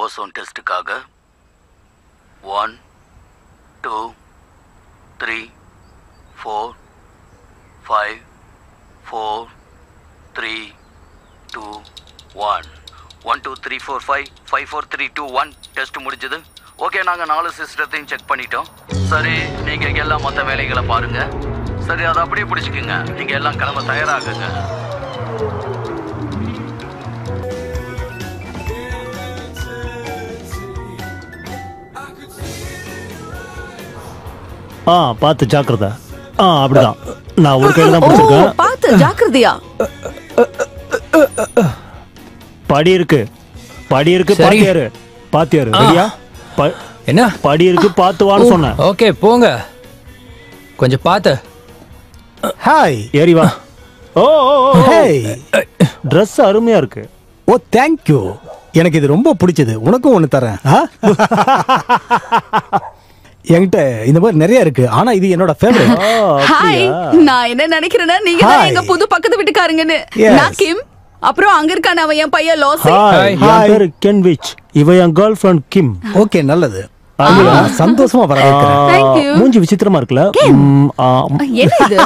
Ozone டெஸ்ட்டுக்காக 1 2 3 4 5 4 3 2 1 1 2 3 4 5 5 4 3 2 1 test முடிஞ்சது. Okay, நாங்கள் 4 சிஸ்டத்தையும் check பண்ணிட்டோம். சரி, நீங்கள் எல்லாம் மற்ற வேலைகளை பாருங்க. சரி, அதை அப்படியே பிடிச்சிக்குங்க. நீங்கள் எல்லாம் கிளம்ப தயாராகுங்க. பார்த்து ஜாக்கிரதை. அப்படிதான். நான் ஒரு கையில தான் பிடிச்சிருக்கேன். பார்த்து ஜாக்கிரதையா. படி இருக்கு பாத்தியாரு. ரெடியா? என்ன படி இருக்கு, பார்த்து வான்னு சொன்னேன். ஓகே, போங்க. கொஞ்சம் பார்த்து. ஹாய், ஏறி வா. ஹேய், ட்ரெஸ் அருமையா இருக்கு. ஓ தேங்க் யூ. எனக்கு இது ரொம்ப பிடிச்சது. உனக்கும் ஒன்று தரேன். என்கிட்ட இந்த மாதிரி நிறைய இருக்கு, ஆனா இது என்னோட ஃபேவரட். ஹாய், நான் என்ன நினைக்கிறேன்னா நீங்க தான் எங்க புது பக்கத்து வீட்டுக்காரங்கன்னு. நான் கிம். அப்புறம் அங்க இருக்கான அவன் என் பையன் லாசி. ஹாய், பேரு கென்விச். இவ என் கேர்ள் ஃப்ரெண்ட் கிம். ஓகே, நல்லது. சந்தோஷமா வரவேற்கிறேன். மூஞ்சி விசித்திரமா இருக்குல்ல? என்ன இது?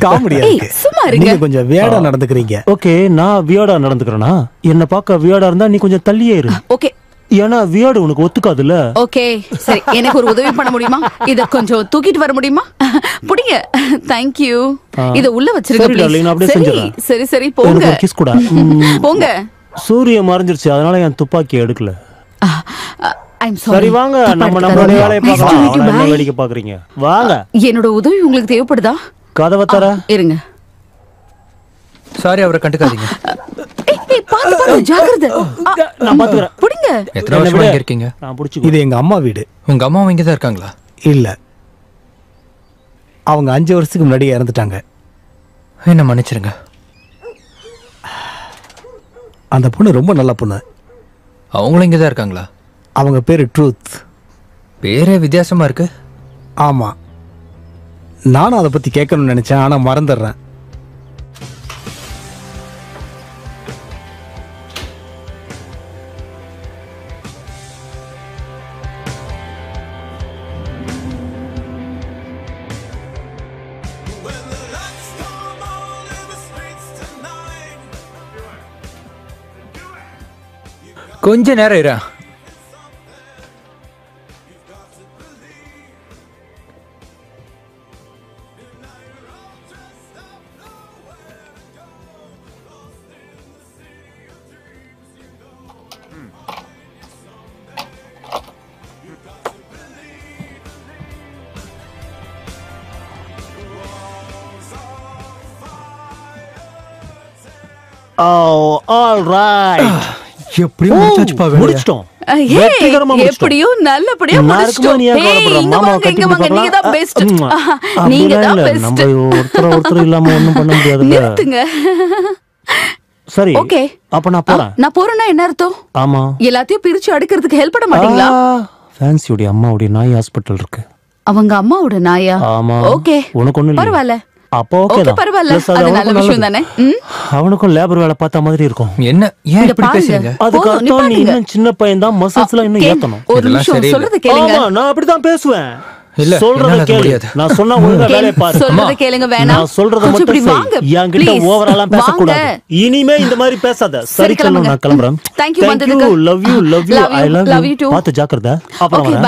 காமெடியா இருக்கு. சும்மா இருங்க. நீங்க கொஞ்சம் வியர்டா நடந்துக்கிறீங்க. ஓகே, நான் வியர்டா நடந்துக்கிறேனா? என்ன பார்க்க வியர்டா இருந்தா நீ கொஞ்சம் தள்ளியே இரு. ஓகே. ஏன்னா வியர்டு உனக்கு ஒத்துக்காதுல்ல. ஓகே, சரி. எனக்கு ஒரு உதவி பண்ண முடியுமா? இத கொஞ்சம் தூக்கிட்டு வர முடியுமா? புடிங்க. Thank you. இத உள்ள வச்சிருங்க ப்ளீஸ். சரி சரி, போங்க. ஒரு கிஸ் கூட. போங்க. சூரியன் மறைஞ்சிருச்சு, அதனால என் துப்பாக்கி எடுக்கல. சரி, வாங்க, நம்மளோட வேலையை பார்க்கலாம். என்ன வேடிக்கை பாக்குறீங்க? வாங்க. என்னோட உதவி உங்களுக்கு தேவைப்படுதா? கதவை தர இருங்க. சாரி, அவரை கண்டுக்காதீங்க. பாத்து ஜாக்கிரதை. நான் பாத்துக்கிறேன். புடிங்க. எத்தனை வருஷமா இங்க இருக்கீங்க? நான் புடிச்சு. இது எங்க அம்மா வீடு. உங்க அம்மா இங்க தான் இருக்காங்களா? இல்ல, அவங்க 5 வருஷத்துக்கு முன்னாடி இறந்துட்டாங்க. என்ன மன்னிச்சிருங்க. அந்த பொண்ணு ரொம்ப நல்ல பொண்ணு. அவங்களும் இங்க தான் இருக்காங்களா? அவங்க பேரு ட்ரூத். பேரே வித்தியாசமா இருக்கு. ஆமா, நானும் அதை பத்தி கேட்கணும்னு நினைச்சேன், ஆனா மறந்துடுறேன். கொஞ்ச நேரம் இரு. All right. எப்படி முடிச்சாச்சுப்பா? முடிச்சிட்டோம். எப்படியோ நல்லபடியா முடிச்சிட்டோம். நீங்க தான் பெஸ்ட். நீங்க தான் பெஸ்ட். நம்ம ஒருத்தர் இல்லாம ஒண்ணும் பண்ண முடியாதுல்ல. நிறுத்துங்க. சரி, ஓகே. அப்ப நான் போறேன். நான் போறேன்னா என்ன அர்த்தம்? ஆமா, எல்லாத்தையும் பிரிச்சு அடுக்கிறதுக்கு ஹெல்ப் பண்ண மாட்டீங்களா? ஃபேன்சியோட அம்மாவுடைய நாய் ஹாஸ்பிடல் இருக்கு. அவங்க அம்மாவோட நாயா? ஆமா. ஓகே, உனக்கு ஒண்ணு பரவாயில்ல. அப்போ ஓகே தான். பரவாயில்ல, அது நல்ல விஷயம் தானே. அவனுக்கும் லேபர் வேலை பார்த்த மாதிரி இருக்கும். என்ன ஏன் இப்படி பேசுறீங்க? அதுக்கு அர்த்தம் நீ இன்னும் சின்ன பையன் தான், மசில்ஸ்லாம் இன்னும் ஏத்தணும். ஒரு நிமிஷம் சொல்றத கேளுங்க. ஆமா, நான் அப்படி தான் பேசுவேன். இல்ல, சொல்றத கேளு. நான் சொன்னா ஒழுங்கா வேலைய பாரு. சொல்றத கேளுங்க. வேணாம், நான் சொல்றத மட்டும் செய். என்கிட்ட ஓவராலா பேச கூடாது. இனிமே இந்த மாதிரி பேசாத. சரி, செல்லம், நான் கிளம்பறேன். Thank you வந்ததுக்கு. Love you I love you. பாத்து ஜாக்கிரதை. அப்புறம் வரேன்.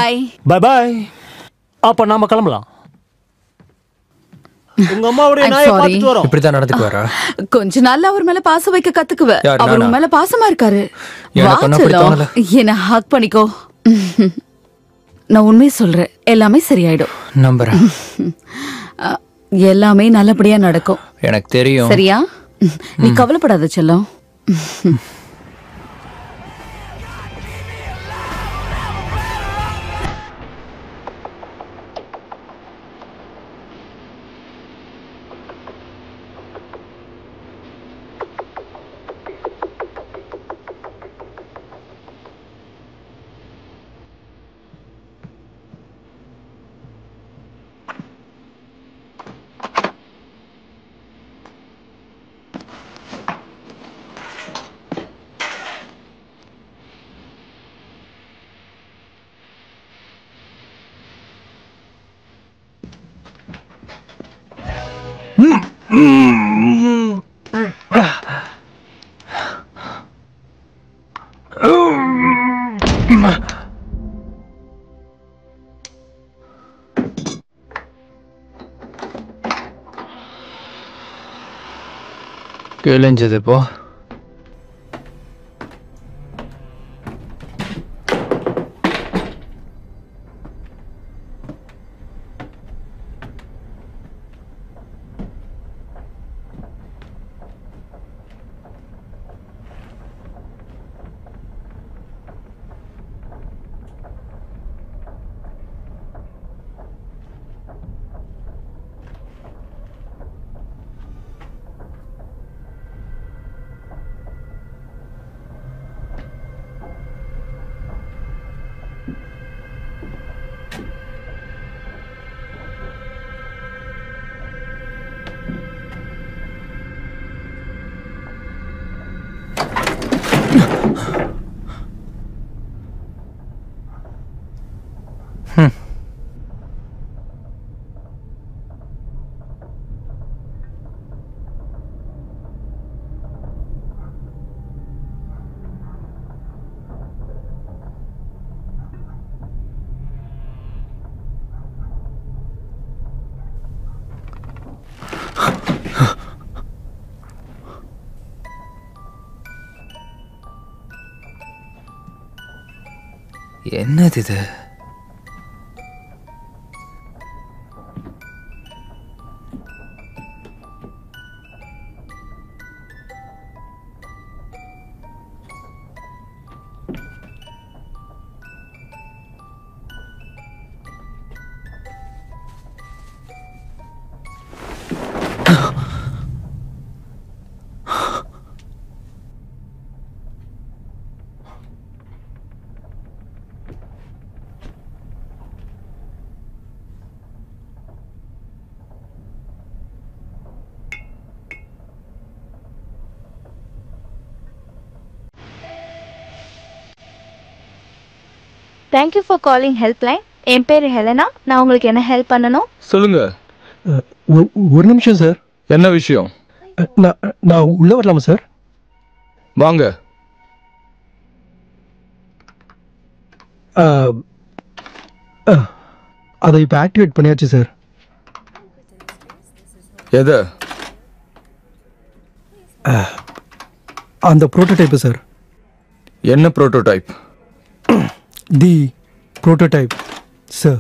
Bye bye. அப்ப நாம கிளம்பலாம். உங்க அம்மாவுடைய நாயை பாத்துட்டு வரோம். இப்படி தான் நடந்துக்குவாரா? கொஞ்ச நாள்ல அவர் மேல பாசம் வைக்க கத்துக்குவ. அவர் உன் மேல பாசமா இருக்காரு. என்ன ஹக் பண்ணிக்கோ. நான் உண்மையை சொல்றேன், எல்லாமே சரியாயிடும். நம்புறேன். எல்லாமே நல்லபடியா நடக்கும். எனக்கு தெரியும். சரியா? நீ கவலைப்படாத செல்லம். கிழிஞ்சது இப்போ. என்னது இது? Thank you for calling helpline. என் பேர் ஹெலனா. நான் உங்களுக்கு என்ன ஹெல்ப் பண்ணணும்? சொல்லுங்க. ஒரு நிமிஷம் சார். என்ன விஷயம்? நான் உள்ள வரலாமா சார்? வாங்க. அதை இப்போ ஆக்டிவேட் பண்ணியாச்சு சார். எது? அந்த ப்ரோட்டோடைப்பு சார். என்ன ப்ரோட்டோடைப்? தி ப்ரோட்டோடைப் சார்.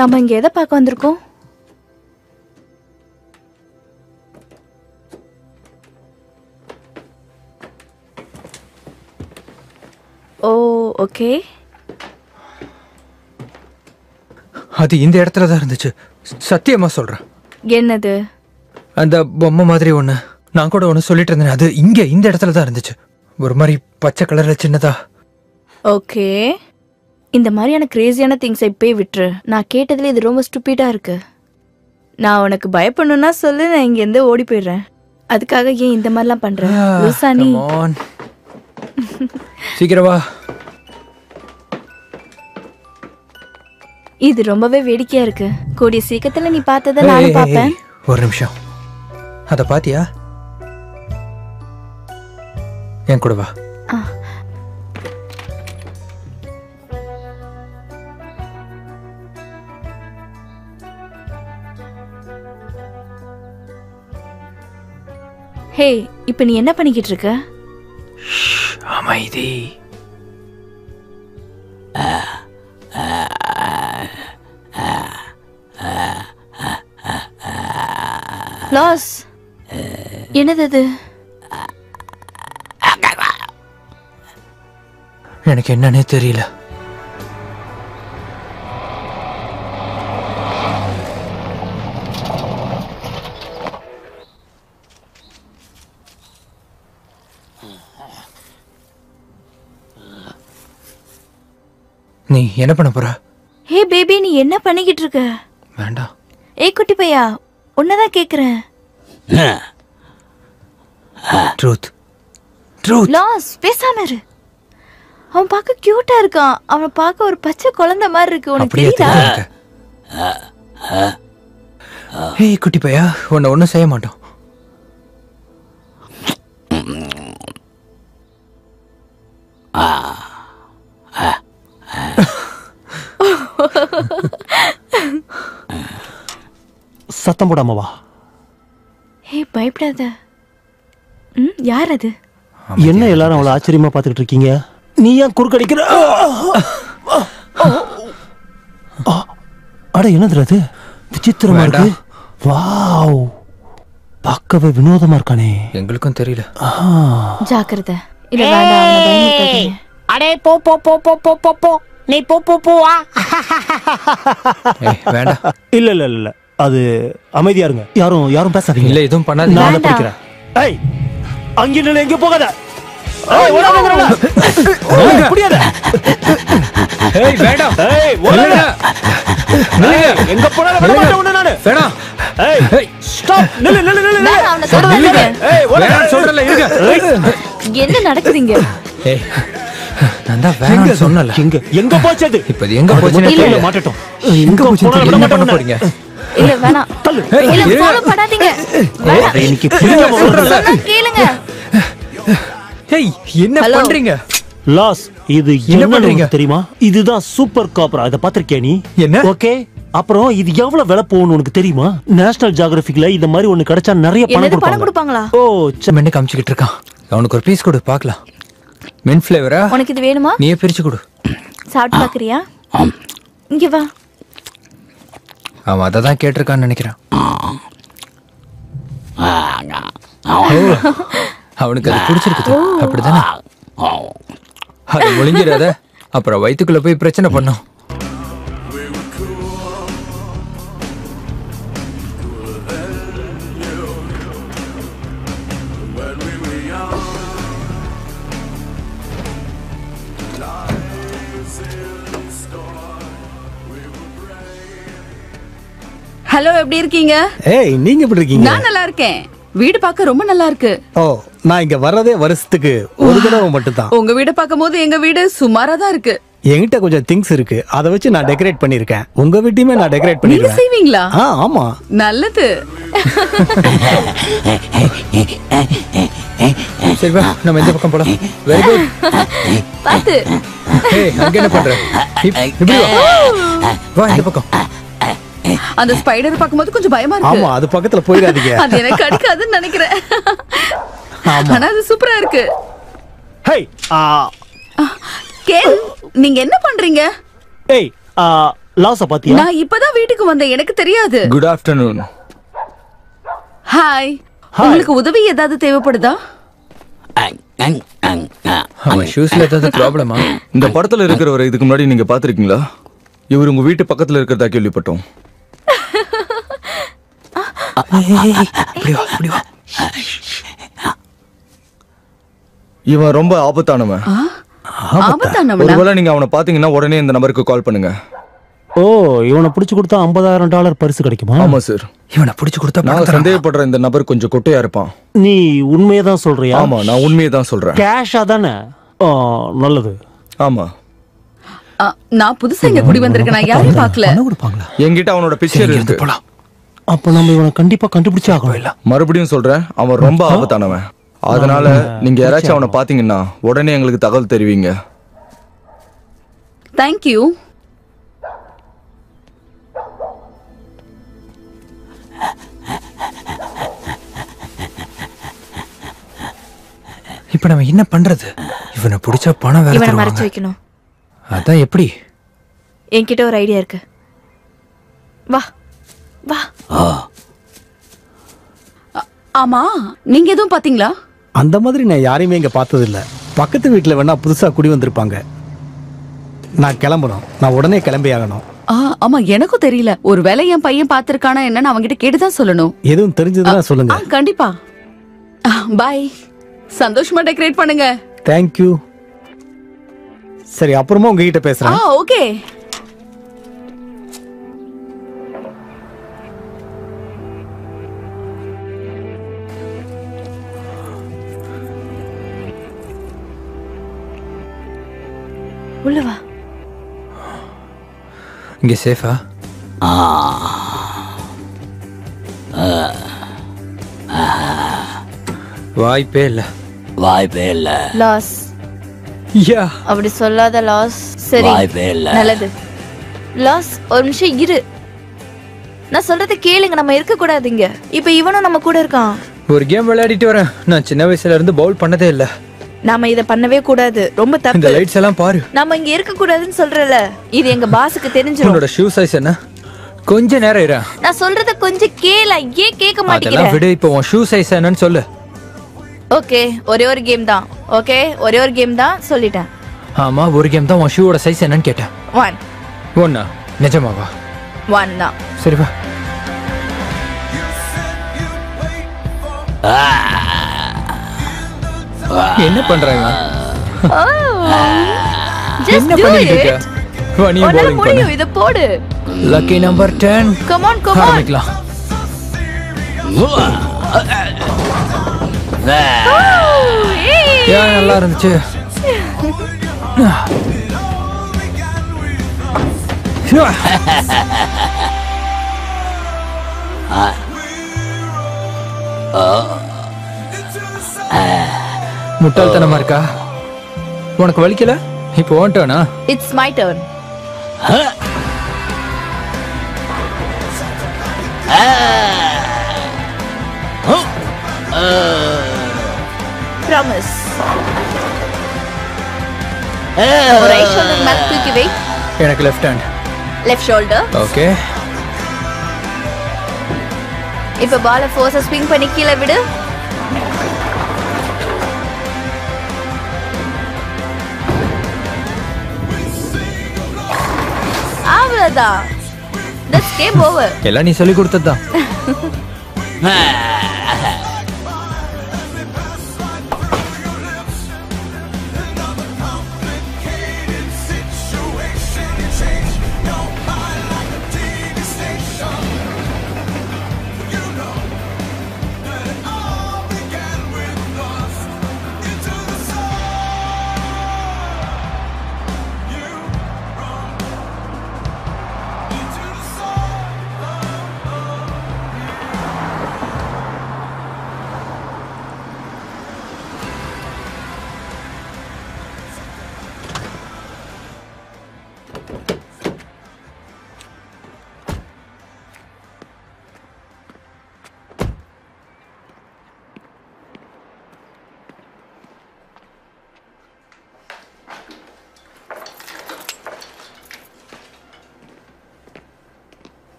நம்ம இங்க எதை பார்க்க வந்திருக்கோம்? ஓ ஓகே. அது இந்த இடத்துல தான் இருந்துச்சு. சத்தியமா சொல்றேன். என்னது? அந்த பொம்மை மாதிரி ஒண்ணு. நான் கூட ஒண்ணு சொல்லிட்டு இருந்தேன். அது இங்க இந்த இடத்துல தான் இருந்துச்சு. ஒரு மாதிரி பச்சை கலர்ல சின்னதா. ஓகே. இந்த மாதிரியான கிரேசியான திங்ஸை இப்பே விட்டுரு. நான் கேட்டதுல இது ரொம்ப ஸ்டூபிடா இருக்கு. நான் உனக்கு பயப்படணும்னா சொல்லு, நான் இங்கேருந்து ஓடி போயிடுறேன். அதுக்காக ஏன் இந்த மாதிரிலாம் பண்ற? லூசானி. சீக்கிரம் வா. இது ரொம்பவே வேடிக்கையா இருக்கு. கூடிய சீக்கிரத்துல நீ பார்த்ததை நானும் பார்ப்பேன். ஒரு நிமிஷம். அத பாத்தியா? என் கூட வா. ஹே, இப்ப நீ என்ன பண்ணிக்கிட்டு இருக்க? அமைதி. லாஸ், என்னது இது? எனக்கு என்னன்னே தெரியல. நீ என்ன பண்ண போற? ஹே பேபி, நீ என்ன பண்ணிக்கிட்டு இருக்க? வேண்டாம். ஏய் குட்டி பையா, உன்னதான் கேக்குறேன். ட்ரூத் லாஸ் பேசாம இரு. அவன் பார்க்க கியூட்டா இருக்கான். அவனை பார்க்க ஒரு பச்சை குழந்தை மாதிரி இருக்கு. உனக்கு தெரியுதா? ஏய் குட்டி பையா, உன்னை ஒன்றும் செய்ய மாட்டோம். சத்தம் போடாம வா. ஏய் பயப்படாத. யார் அது? என்ன எல்லாரும் அவ்வளவு ஆச்சரியமா பாத்துக்கிட்டு இருக்கீங்க? நீ ஏன் குறுக்கடிக்கிற? அட என்னது அது? விசித்திரமா இருக்கு. வாவ், பார்க்கவே வினோதமா இருக்கானே. எங்களுக்கும் தெரியல. ஜாக்கிரதை. இல்ல வேண்டாம், அவனை பயமுறுத்தாதீங்க. அடே போ போ போ போ போ போ போ. நீ போ போ போ வா. வேண்டாம். இல்ல இல்ல இல்ல, அது அமைதியா இருங்க. யாரும் பேசாதீங்க. இல்ல எதுவும் பண்ணாதீங்க. நான் படிக்கிறேன். ஏய் அங்க நில்ல, எங்க போகாத. ஏய் ஓடாதங்கடா. ஏய் புடியாத. ஏய் வேண்டாம். ஏய் ஓடாத. ஏய் எங்க போனால விட மாட்டேன் உன்னை நானு. வேண்டாம். ஏய் ஸ்டாப். நில்லு நில்லு நில்லு. வேண்டாம், அவனை சொல்றேன். ஏய் ஓடாத சொல்றல இருங்க. என்ன நடக்குதுங்க? ஏய் நான் தான் வேண்டாம் சொன்னல. எங்க போச்சு அது? இப்போ எங்க போச்சுன்னு தெரியல. மாட்டட்டும். எங்க போச்சு என்ன பண்ண போறீங்க? இல்ல வேணாம். இல்ல ஃபாலோ பண்ணாதீங்க. வேணாம். இன்னைக்கு புரியாம சொன்னா கேளுங்க. ஏய் என்ன பண்றீங்க? லாஸ், இது என்ன பண்றீங்க தெரியுமா? இதுதான் சூப்பர் காப்ரா. இத பாத்திருக்கியா நீ? என்ன? ஓகே, அப்புறம் இது எவ்வளவு விலை போகும்னு உனக்கு தெரியுமா? நேஷனல் ஜியோகிராபிக்ல இந்த மாதிரி ஒன்னு கிடைச்சா நிறைய பணம் கொடுப்பாங்களா? ஓ மென்னு காமிச்சிட்டு இருக்கான். அவனுக்கு ஒரு பீஸ் கொடு பார்க்கலாம். மின்ட் ஃப்ளேவரா? உனக்கு இது வேணுமா? நீயே பிரிச்சு கொடு. சாப்பிட்டு பாக்குறியா? இங்க வா. அவன் அதை தான் கேட்டிருக்கான்னு நினைக்கிறேன். அவனுக்கு அது பிடிச்சிருக்குது அப்படிதானே? அது ஒளிஞ்சிடாத, அப்புறம் வயிற்றுக்குள்ள போய் பிரச்சனை பண்ணும். ஹலோ, எப்படி இருக்கீங்க? ஏய் நீங்க எப்படி இருக்கீங்க? நான் நல்லா இருக்கேன். வீடு பார்க்க ரொம்ப நல்லா இருக்கு. ஓ, நான் இங்க வர்றதே வருஷத்துக்கு ஒரு தடவை மட்டும் தான். உங்க வீட பார்க்கும்போது எங்க வீடு சுமாரா தான் இருக்கு. என்கிட்ட கொஞ்சம் திங்ஸ் இருக்கு, அதை வச்சு நான் டெக்கரேட் பண்ணிருக்கேன். உங்க வீட்டையுமே நான் டெக்கரேட் நீங்க பண்ணிருக்கேன். செய்வீங்களா? ஆமா. நல்லது. சரி வா, நம்ம இந்த பக்கம் போலாம். Very good. பாத்து. ஏய் அங்க என்ன பண்ற? இப்படி வா. வா இந்த பக்கம். அந்த ஸ்பைடர் பாக்கும்போது கொஞ்சம் பயமா இருக்கு. ஆமா, அது பக்கத்துல போயிடாதீங்க. அது எனக்கு கடிக்காதுன்னு நினைக்கிறேன். ஆனா அது சூப்பரா இருக்கு. ஹேய் கேன், நீங்க என்ன பண்றீங்க? ஏய் லாஸ பாத்தியா? நான் இப்பதான் வீட்டுக்கு வந்தேன், எனக்கு தெரியாது. Good afternoon. ஹாய். உங்களுக்கு உதவி ஏதாவது தேவைப்படுதா? அவன் ஷூஸ்ல ஏதாவது ப்ராப்ளமா? இந்த படத்துல இருக்கிறவரை இதுக்கு முன்னாடி நீங்க பாத்திருக்கீங்களா? இவர் உங்க வீட்டு பக்கத்துல இருக்கிறதா கேள்விப்பட்டோம். இவன் ரொம்ப ஆபத்தானவன். ஆபத்தானவனா? ஒருவேளை நீங்க அவனை பாத்தீங்கன்னா உடனே இந்த நம்பருக்கு கால் பண்ணுங்க. ஓ, இவனை பிடிச்சு கொடுத்தா $50,000 பரிசு கிடைக்குமா? ஆமா சார். இவனை பிடிச்சு கொடுத்தா நான் சந்தேகப்படுற இந்த நபர் கொஞ்சம் கொட்டையா இருப்பான். நீ உண்மையதான் சொல்றியா? ஆமா, நான் உண்மையை தான் சொல்றேன். கேஷா தானே? நல்லது. ஆமா. நான் புதுசா இங்க குடி வந்திருக்கேன், நான் யாரையும் பார்க்கல. என்கிட்ட அவனோட பிக்சர் இருக்கு. போலாம். அப்ப நம்ம இவனை கண்டிப்பா கண்டுபிடிச்சே ஆகணும். இல்ல மறுபடியும் சொல்றேன், அவன் ரொம்ப ஆபத்தானவன். அதனால நீங்க யாராச்சும் அவனை பாத்தீங்கன்னா உடனே எங்களுக்கு தகவல் தெரிவிங்க. Thank you. இப்ப நம்ம என்ன பண்றது? இவனை பிடிச்சா பணம் வேற இவனை மறைச்சு வைக்கணும். அதான் எப்படி? என்கிட்ட ஒரு ஐடியா இருக்கு. வா வா. ஆமா, நீங்க எதுவும் பாத்தீங்களா? அந்த மாதிரி நான் யாரையுமே இங்க பார்த்தது இல்ல. பக்கத்து வீட்டுல வேணா புதுசா குடி வந்திருப்பாங்க. நான் கிளம்பணும், நான் உடனே கிளம்பி ஆகணும். ஆமா, எனக்கும் தெரியல. ஒருவேளை என் பையன் பாத்திருக்கானா என்னன்னு அவங்கிட்ட கேட்டுதான் சொல்லணும். எதுவும் தெரிஞ்சதுன்னா சொல்லுங்க. கண்டிப்பா. பாய். சந்தோஷமா டெக்கரேட் பண்ணுங்க. தேங்க்யூ. சரி, அப்புறமா உங்ககிட்ட பேசுறேன். ஓகே. உள்ள வா. இங்க சேஃபா? வாய்ப்பே இல்ல. வாய்ப்பே இல்ல. லாஸ். யா. அப்படி சொல்லாத லாஸ். சரி. வாய்ப்பே இல்ல. நல்லது. லாஸ் ஒரு நிமிஷம் இரு. நான் சொல்றதை கேளுங்க. நம்ம இருக்க கூடாதுங்க. இப்ப இவனும் நம்ம கூட இருக்கான். ஒரு கேம் விளையாடிட்டு வரேன். நான் சின்ன வயசுல இருந்து பவுல் பண்ணதே இல்ல. நாம இத பண்ணவே கூடாது. ரொம்ப தப்பு. இந்த லைட்ஸ் எல்லாம் பாரு. நாம இங்க இருக்க கூடாதுன்னு சொல்றல. இது எங்க பாஸ்க்கு தெரிஞ்சிரும். உன்னோட ஷூ சைஸ் என்ன? கொஞ்ச நேரம் இரு. நான் சொல்றத கொஞ்சம் கேள. ஏன் கேட்க மாட்டீங்க? அதெல்லாம் விடு. இப்போ உன் ஷூ சைஸ் என்னன்னு சொல்லு. ஓகே, ஒரே ஒரு கேம் தான். ஓகே, ஒரே ஒரு கேம் தான் சொல்லிட்டேன். ஆமா, ஒரு கேம் தான். உன் ஷூவோட சைஸ் என்னன்னு கேட்டேன். 1. ஒண்ணா? நிஜமாவா? 1 தான். சரி வா. என்ன பண்றாங்க? Just என்ன do பண்ணிட்டு it. இருக்க? வா, நீ உன்னால bowling முடியும். பண்ணு. இத போடு. Lucky number 10. Come on, come on. ஆரம்பிக்கலாம். Hey. நல்லா இருந்துச்சு. முட்டாள்தனமா இருக்கா? உனக்கு வலிக்கல? இப்போ ஓன்ட்டானா? It's my turn. Promise. Right shoulder மேல தூக்கி வை. எனக்கு left hand. Left shoulder. Okay. இப்ப பால ஃபோர்ஸா ஸ்விங் பண்ணி கீழ விடு. அவ்வளவுதான். That's game over. எல்லாம் நீ சொல்லி கொடுத்ததுதான்.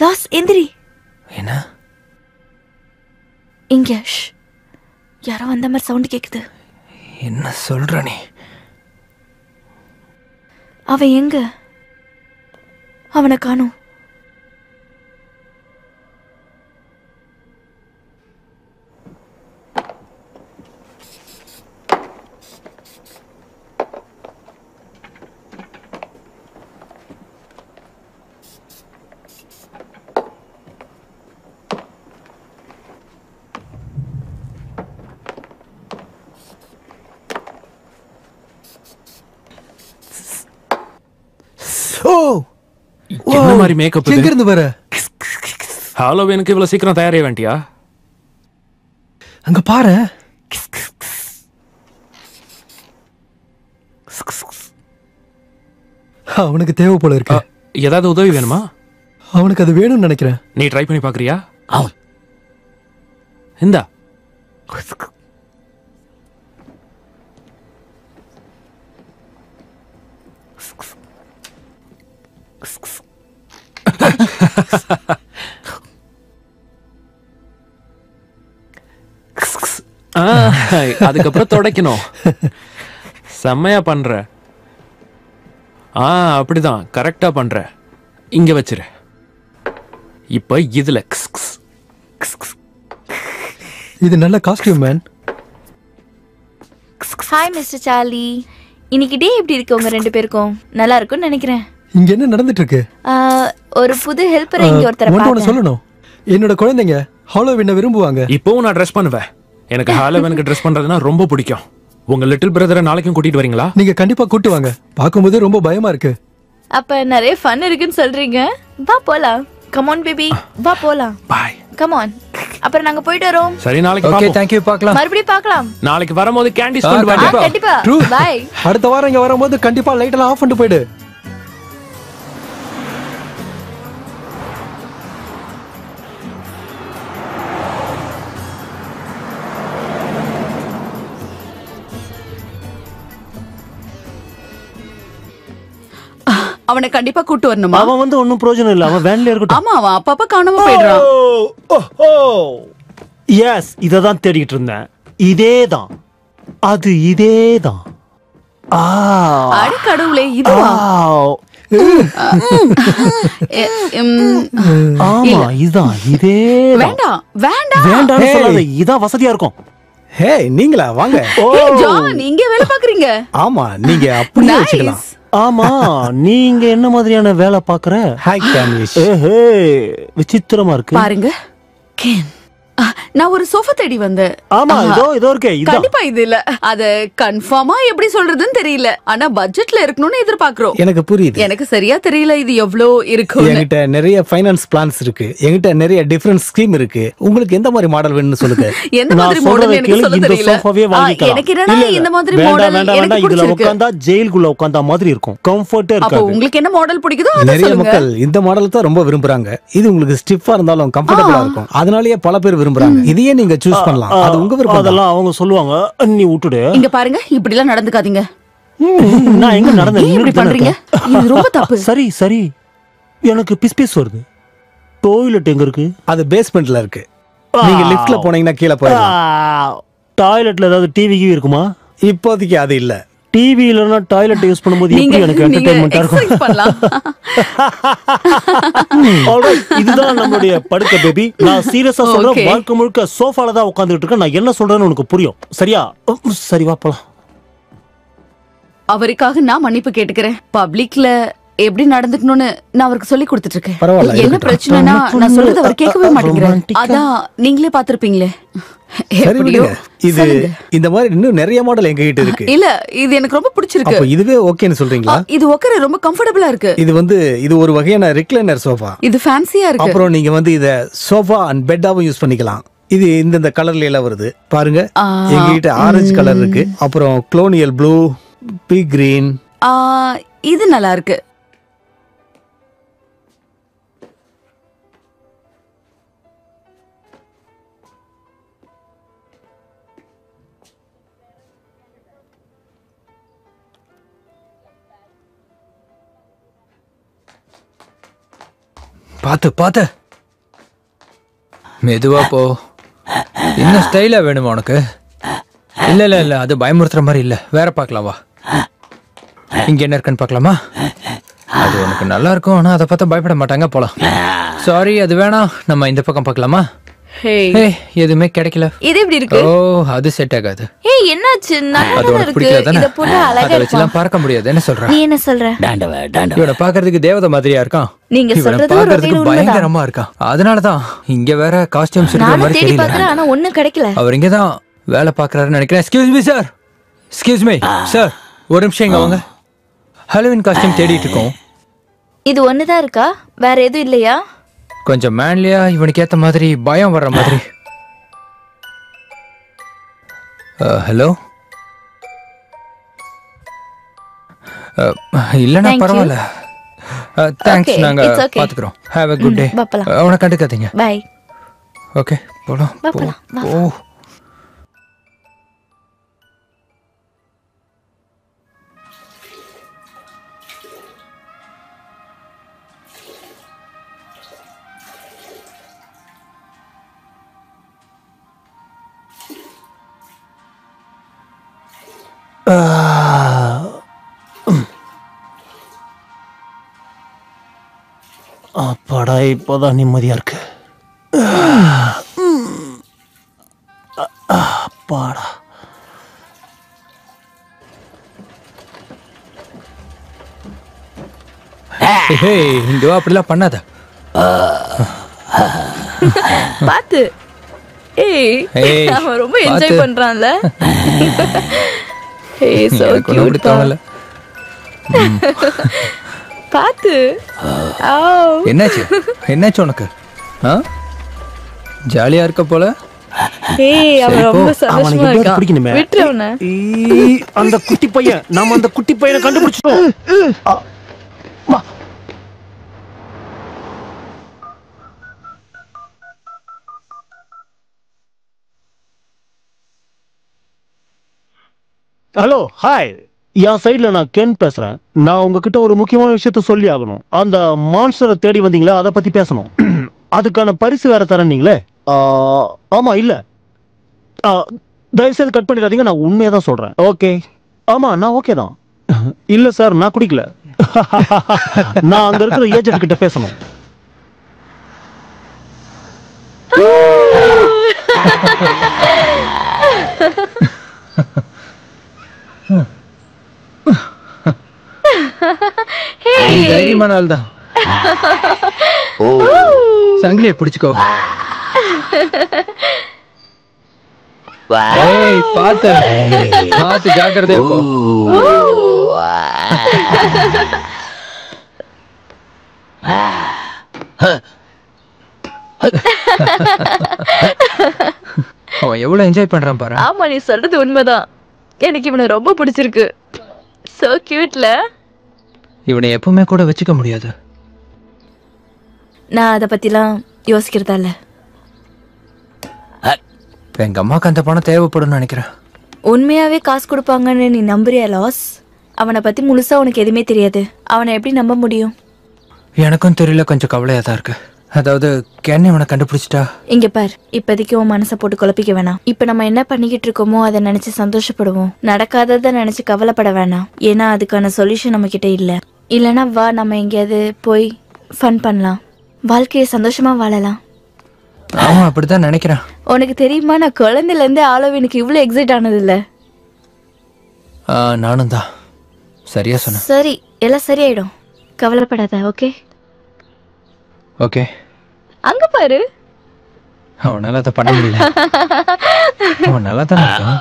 லாஸ் எந்திரி. என்ன? இங்க யாரோ வந்த மாதிரி சவுண்ட் கேக்குது. என்ன சொல்ற நீ? அவன் எங்க? அவனை காணோம். என்ன மாதிரி மேக்கப் எங்க இருந்து வர? ஹாலோவீனுக்கு இவ்வளவு சீக்கிரம் தயாராக வேண்டியா? அங்க பாரு. அவனுக்கு தேவை போல இருக்கு. ஏதாவது உதவி வேணுமா? அவனுக்கு அது வேணும்னு நினைக்கிறேன். நீ ட்ரை பண்ணி பாக்குறியா? இந்தா. அதுக்கப்புறம் துடைக்கணும். செம்மையா பண்ற. அப்படிதான் கரெக்டா பண்ற. இங்க வச்சிரு. இப்ப இதுல இது நல்ல costume man. Hi mister Charlie. இன்னைக்கு டே எப்படி இருக்கு உங்க ரெண்டு பேருக்கும்? நல்லா இருக்கும்னு நினைக்கிறேன். இங்க என்ன நடந்துட்டு இருக்கு? ஒரு புது ஹெல்ப்பரை இங்க ஒருத்தர பார்த்தேன். சொல்லணும், என்னோட குழந்தைங்க ஹாலோவீனை விரும்புவாங்க. இப்போவும் நான் ட்ரெஸ் பண்ணுவேன். எனக்கு ஹாலோவீனுக்கு ட்ரெஸ் பண்றதுன்னா ரொம்ப பிடிக்கும். உங்க லிட்டில் பிரதரை நாளைக்கும் கூட்டிட்டு வரீங்களா? நீங்க கண்டிப்பா கூட்டி வாங்க. பாக்கும்போது ரொம்ப பயமா இருக்கு. அப்ப நிறைய ஃபன் இருக்குன்னு சொல்றீங்க. வா போலாம். கம் ஆன் பேபி, வா போலாம். பை. Come on. அப்புறம் நாங்க போயிட்டு வரோம். சரி, நாளைக்கு ஓகே, பாப்போம். Thank you. பார்க்கலாம். மறுபடியும் பார்க்கலாம். நாளைக்கு வரும்போது கேண்டிஸ் கொண்டு வா. கண்டிப்பா. பை. அடுத்த வாரம் இங்க வரும்போது கண்டிப்பா லைட் எல்லாம் ஆஃப் பண்ணிட்டு போயிடு. அவனை கண்டிப்பா கூட்டு வரணுமா? அவன் வந்து ஒன்னும் பிரயோஜனம் இல்ல. அவன் வேன்ல இருக்கட்டும். ஆமா, அவன் அப்பப்ப காணாம போயிடுறான். எஸ், இததான் தேடிட்டு இருந்தேன். இதேதான், அது இதேதான். அடி கடவுளே, இதுவா? ஆமா, இதுதான், இதே. வேண்டாம் வேண்டாம் வேண்டாம் சொல்லாத. இதான் வசதியா இருக்கும். ஹே, நீங்களா? வாங்க. ஜான், இங்க வேலை பாக்குறீங்க? ஆமா, நீங்க அப்படியே வச்சுக்கலாம். ஆமா, நீங்க என்ன மாதிரியான வேலை பாக்குற? ஹாய் காமிஷ். விசித்திரமா இருக்கு பாருங்க. கேன், நான் ஒரு சோஃபா தேடி வந்தேன். ஆமா, இதோ இருக்கே. கண்டிப்பா இது இல்ல. அது கன்ஃபார்மா எப்படி சொல்றதுன்னு தெரியல. ஆனா பட்ஜெட்ல இருக்கணும்னு எதிர்பார்க்கிறோம். எனக்கு புரியுது. எனக்கு சரியா தெரியல இது எவ்வளவு இருக்கும். என்கிட்ட நிறைய ஃபைனான்ஸ் பிளான்ஸ் இருக்கு. என்கிட்ட நிறைய டிஃபரண்ட் ஸ்கீம் இருக்கு. உங்களுக்கு எந்த மாதிரி மாடல் வேணும்னு சொல்லுங்க. எந்த மாதிரி மாடல் எனக்கு சொல்ல தெரியல. எனக்கு என்னன்னா இந்த மாதிரி மாடல் எனக்கு பிடிச்சிருக்கு. உட்கார்ந்தா ஜெயிலுக்குள்ள உட்கார்ந்தா மாதிரி இருக்கும். கம்ஃபர்ட்டா இருக்கு. அப்ப உங்களுக்கு என்ன மாடல் பிடிக்குதோ அத நிறைய சொல்லுங்க. மக்கள் இந்த மாடல் தான் ரொம்ப விரும்புறாங்க. இது உங்களுக்கு ஸ்டிஃபா இருந்தாலும் கம்ஃபர்ட்டபிளா இருக்கும். அதனாலயே பல பேர் விரும்புறாங்க. இதையே நீங்க சூஸ் பண்ணலாம். அது உங்க விருப்பம். அதெல்லாம் அவங்க சொல்லுவாங்க, நீ விட்டுடு. இங்க பாருங்க, இப்படி எல்லாம் நடந்துக்காதீங்க. நான் எங்க நடந்தேன்? இப்படி பண்றீங்க? இது ரொம்ப தப்பு. சரி சரி, எனக்கு பிஸ் வருது. டாய்லெட் எங்க இருக்கு? அது பேஸ்மெண்ட்ல இருக்கு. நீங்க லிஃப்ட்ல போனீங்கன்னா கீழ போயிடலாம். டாய்லெட்ல ஏதாவது டிவி இருக்குமா? இப்போதைக்கு அது இல்ல. டிவி இல்லனா டாய்லெட் யூஸ் பண்ணும்போது எப்படி எனக்கு என்டர்டெயின்மென்ட்டா இருக்கும்? ஆல்ரைட், இதுதான் நம்மளுடைய படுக்கை பேபி. நான் சீரியஸா சொல்றேன். வாழ்க்கை முழுக்க சோஃபால தான் உட்கார்ந்துட்டு இருக்கேன். நான் என்ன சொல்றேன்னு உனக்கு புரியும். சரியா? சரி, வா போலாம். அவருக்காக நான் மன்னிப்பு கேட்டுக்கிறேன். பப்ளிக்ல எப்படி நடந்துக்கணும்னு நான் அவருக்கு சொல்லி கொடுத்துட்டு இருக்கேன். பரவாயில்ல, என்ன பிரச்சனைனா நான் சொல்றது அவர் கேட்கவே மாட்டேங்கிறார். அதான் நீங்களே பாத்திருப்பீங்களே. சரி விடுங்க. இது இந்த மாதிரி இன்னும் நிறைய மாடல் எங்க கிட்ட இருக்கு. இல்ல, இது எனக்கு ரொம்ப பிடிச்சிருக்கு. அப்ப இதுவே ஓகேன்னு சொல்றீங்களா? இது உட்கார ரொம்ப கம்ஃபர்ட்டபிளா இருக்கு. இது ஒரு வகையான ரிக்ளைனர் சோஃபா. இது ஃபேன்சியா இருக்கு. அப்புறம் நீங்க இத சோஃபா அண்ட் பெட்டாவும் யூஸ் பண்ணிக்கலாம். இது இந்த கலர்ல எல்லாம் வருது பாருங்க. எங்க கிட்ட ஆரஞ்சு கலர் இருக்கு. அப்புறம் குளோனியல் ப்ளூ, பீ கிரீன். இது நல்லா இருக்கு. பாத்து பாத்து மெதுவா போ. என்ன ஸ்டைலா வேணுமா உனக்கு? இல்ல இல்ல இல்ல, அது பயமுறுத்துற மாதிரி இல்ல. வேற பார்க்கலாம் வா. இங்க என்ன இருக்குன்னு பார்க்கலாமா? அது உனக்கு நல்லா இருக்கும், ஆனா அதை பார்த்தா பயப்பட மாட்டாங்க. போலாம். சாரி, அது வேணாம். நம்ம இந்த பக்கம் பார்க்கலாமா? எதுவுமே கிடைக்கல. இது எப்படி இருக்கு? ஓ, அது செட் ஆகாது. ஏய், என்னாச்சு? அது உனக்கு பிடிக்கல தானே? அதை வச்சுலாம் பார்க்க முடியாது. என்ன சொல்ற? நீ என்ன சொல்ற? இவனை பார்க்கிறதுக்கு தேவதை மாதிரியா இருக்கான். நீங்க சொல்றது பார்க்கிறதுக்கு பயங்கரமா இருக்கான். அதனாலதான் இங்க வேற காஸ்டியூம்ஸ் இருக்கிற மாதிரி தெரியல. ஆனா ஒண்ணும் கிடைக்கல. அவர் இங்கதான் வேலை பார்க்கறாருன்னு நினைக்கிறேன். Excuse me sir. Excuse me sir, ஒரு நிமிஷம் இங்க வாங்க. ஹாலோவின் காஸ்டியூம் தேடிட்டு இருக்கோம். இது ஒண்ணுதான் இருக்கா? வேற எதுவும் இல்லையா? கொஞ்சம் மேன்லியா, இவனுக்கு ஏத்த மாதிரி, பயம் வர்ற மாதிரி. ஹலோ. இல்லைன்னா பரவாயில்ல. தேங்க்ஸ், நாங்க பாத்துக்கிறோம். Have a good day. அவனை கண்டுக்காதீங்க. பை. ஓகே, போலாம். ஓ, அப்பாடா, இப்போதான் நிம்மதியா இருக்கு. அப்பாடா. இங்க அப்படிலாம் பண்ணாத. பாத்து. அவன் ரொம்ப என்ஜாய் பண்றான்ல. so cute. பாத்து. என்னாச்சு உனக்கு? ஜாலியா இருக்க போல. அவன் ரொம்ப சந்தோஷமா இருக்கான். பிடிக்கணுமே. விட்டுறவன. அந்த குட்டி பையன், நாம அந்த குட்டி பையனை கண்டுபிடிச்சிட்டோம். Hello, hi. என் சைட்ல நான் கென் பேசுறேன். நான் உங்ககிட்ட ஒரு முக்கியமான விஷயத்த சொல்லி ஆகணும். அந்த மான்ஸ்டரை தேடி வந்தீங்களா, அதை பத்தி பேசணும். அதுக்கான பரிசு வேற தரீங்களே. ஆமா, இல்ல, தயவுசெய்து கட் பண்ணிடாதீங்க. நான் உண்மையா தான் சொல்றேன். ஓகே. ஆமா, நான் ஓகே தான். இல்ல சார், நான் குடிக்கல. நான் அங்க இருக்கிற ஏஜென்ட் கிட்ட பேசணும். தைரியமான ஆள் தான். சங்கிலியை பிடிச்சுக்கோ. பாத்து ஜாக்கிரதையா போ. அவன் எவ்வளவு என்ஜாய் பண்றான் பாரு. ஆமா, நீ சொல்றது உண்மைதான். எனக்கு இவனை ரொம்ப பிடிச்சிருக்கு. சோ கியூட்ல. இவனை எப்பவுமே கூட வச்சுக்க முடியாது. நான் அதை பத்திலாம் யோசிக்கிறதா இல்ல. எங்க அம்மாக்கு அந்த பணம் தேவைப்படும் நினைக்கிறேன். உண்மையாவே காசு கொடுப்பாங்கன்னு நீ நம்புறியா லாஸ்? அவனை பத்தி முழுசா உனக்கு எதுவுமே தெரியாது. அவனை எப்படி நம்ப முடியும்? எனக்கும் தெரியல, கொஞ்சம் கவலையா தான் இருக்கு. அதாவது கென் இவனை கண்டுபிடிச்சிட்டா. இங்க பார், இப்போதைக்கு உன் மனசை போட்டு குழப்பிக்க வேணாம். இப்ப நம்ம என்ன பண்ணிக்கிட்டு இருக்கோமோ அதை நினைச்சு சந்தோஷப்படுவோம். நடக்காததை நினைச்சு கவலைப்பட வேணாம். ஏன்னா அதுக்கான சொல்யூஷன் நம்ம கிட்ட இல்ல. இல்லனா வா, நம்ம எங்கேயாவது போய் ஃபன் பண்ணலாம். வாழ்க்கையை சந்தோஷமா வாழலாம். ஆமா, அப்படிதான் நினைக்கிறேன். உனக்கு தெரியுமா, நான் குழந்தைல இருந்தே ஹாலோவீனுக்கு இவ்வளவு எக்ஸைட் ஆனது இல்ல. நானும் தான். சரியா சொன்ன. சரி, எல்லாம் சரியாயிடும். கவலைப்படாத. Okay okay. அங்க பாரு. அவனால அதை பண்ண முடியல. அவன் நல்லா தான் இருக்கான்.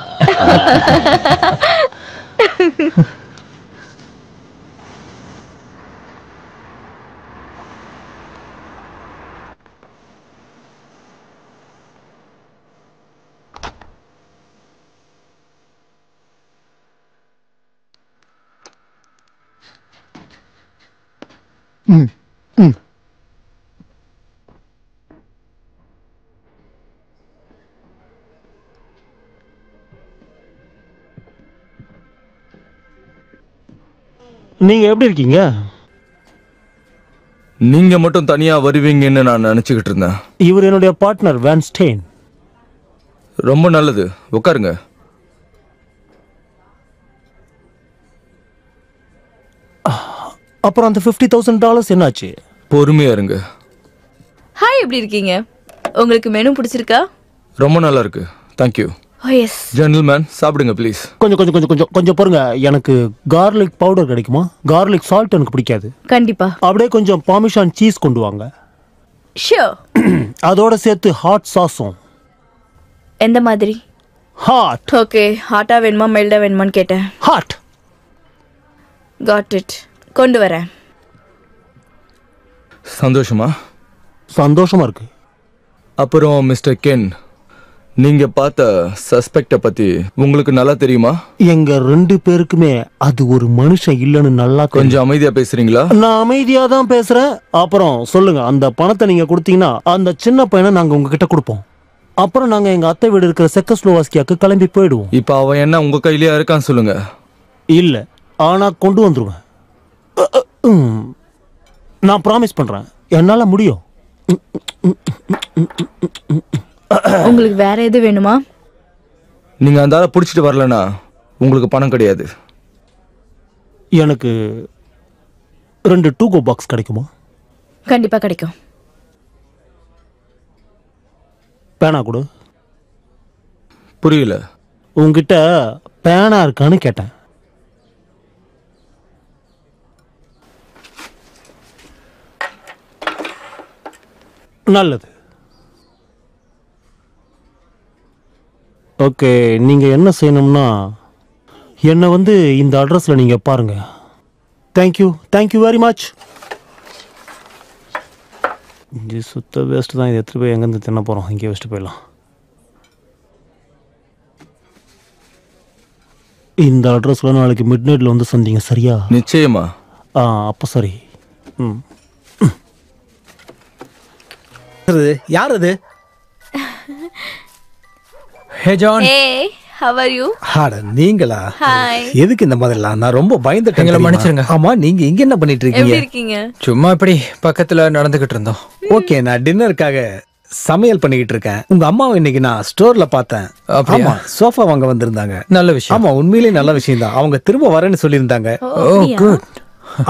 நீங்க எப்படி இருக்கீங்க? நீங்க மட்டும் தனியா வருவீங்கன்னு நான் நினைச்சுக்கிட்டு இருந்தேன். இவர் என்னுடைய பார்ட்னர் வேன் ஸ்டெயின். ரொம்ப நல்லது, உட்காருங்க. அப்புறம் அந்த $50,000 என்னாச்சு? பொறுமையா இருங்க. ஹாய், எப்படி இருக்கீங்க? உங்களுக்கு மெனு பிடிச்சிருக்கா? ரொம்ப நல்லா இருக்கு. Thank you. Oh yes. Gentleman, சாப்பிடுங்க ப்ளீஸ். கொஞ்சம் பாருங்க. எனக்கு கார்லிக் பவுடர் கிடைக்குமா? கார்லிக் சால்ட் எனக்கு பிடிக்காது. கண்டிப்பா. அப்படியே கொஞ்சம் பார்மிஷான் சீஸ் கொண்டு வாங்க. ஷூர். அதோட சேர்த்து ஹாட் சாஸும். எந்த மாதிரி? ஹாட். ஓகே, ஹாட்டா வேணுமா மைல்டா வேணுமான்னு கேட்டேன். ஹாட். Got it. கொண்டு வரேன். சந்தோஷமா? சந்தோஷமா இருக்கு. அப்புறம் மிஸ்டர் கென், நீங்க பார்த்த சஸ்பெக்ட பத்தி உங்களுக்கு நல்லா தெரியுமா? எங்க 2 பேருக்குமே அது ஒரு மனுஷன் இல்லன்னு நல்லா கொஞ்சம் அமைதியா பேசுறீங்களா? நான் அமைதியா தான் பேசுறேன். அப்புறம் சொல்லுங்க, அந்த பணத்தை நீங்க கொடுத்தீங்கன்னா அந்த சின்ன பையனை நாங்க உங்ககிட்ட கொடுப்போம். அப்புறம் நாங்க எங்க அத்தை வீடு இருக்கிற செக்கஸ்லோவாஸ்கியாக்கு கிளம்பி போயிடுவோம். இப்ப அவன் என்ன உங்க கையிலேயே இருக்கான்னு சொல்லுங்க. இல்ல, ஆனா கொண்டு வந்துருவேன். நான் ப்ராமிஸ் பண்றேன், என்னால முடியும். உங்களுக்கு வேற எது வேணுமா? நீங்க அந்த ஆளை பிடிச்சிட்டு வரலனா உங்களுக்கு பணம் கிடையாது. எனக்கு 2 டூகோ பாக்ஸ் கிடைக்குமா? கண்டிப்பா கிடைக்கும். பேனா கொடு. புரியல. உங்ககிட்ட பேனா இருக்கான்னு கேட்டேன். நல்லது. ஓகே, நீங்க என்ன செய்யணும்னா என்னை இந்த அட்ரஸ்ல நீங்க பாருங்க. Thank you very much. இது சுத்த வேஸ்ட் தான். இது எடுத்துட்டு போய் எங்கேருந்து தின்ன போறோம்? இங்கே வச்சுட்டு போயிடலாம். இந்த அட்ரஸ்ல நாளைக்கு மிட் நைட்ல சந்திங்க, சரியா? நிச்சயமா. அப்போ சரி. யார் அது? ஹே John. Hey, how are you? அட நீங்களா? Hi. எதுக்கு இந்த மாதிரிலாம்? நான் ரொம்ப பயந்துட்டேன். எங்களை மன்னிச்சிருங்க. ஆமா, நீங்க இங்க என்ன பண்ணிட்டு எப்படி இருக்கீங்க? இருக்கீங்க? சும்மா இப்படி பக்கத்துல நடந்துகிட்டு இருந்தோம். ஓகே, நான் டின்னருக்காக சமையல் பண்ணிக்கிட்டு இருக்கேன். உங்க அம்மாவை இன்னைக்கு நான் ஸ்டோர்ல பார்த்தேன். அப்படியா? ஆமா, சோஃபா வாங்க வந்திருந்தாங்க. நல்ல விஷயம். ஆமா, உண்மையிலேயே நல்ல விஷயம் தான். அவங்க திரும்ப வரேன்னு சொல்லியிருந்தாங்க. ஓ குட்.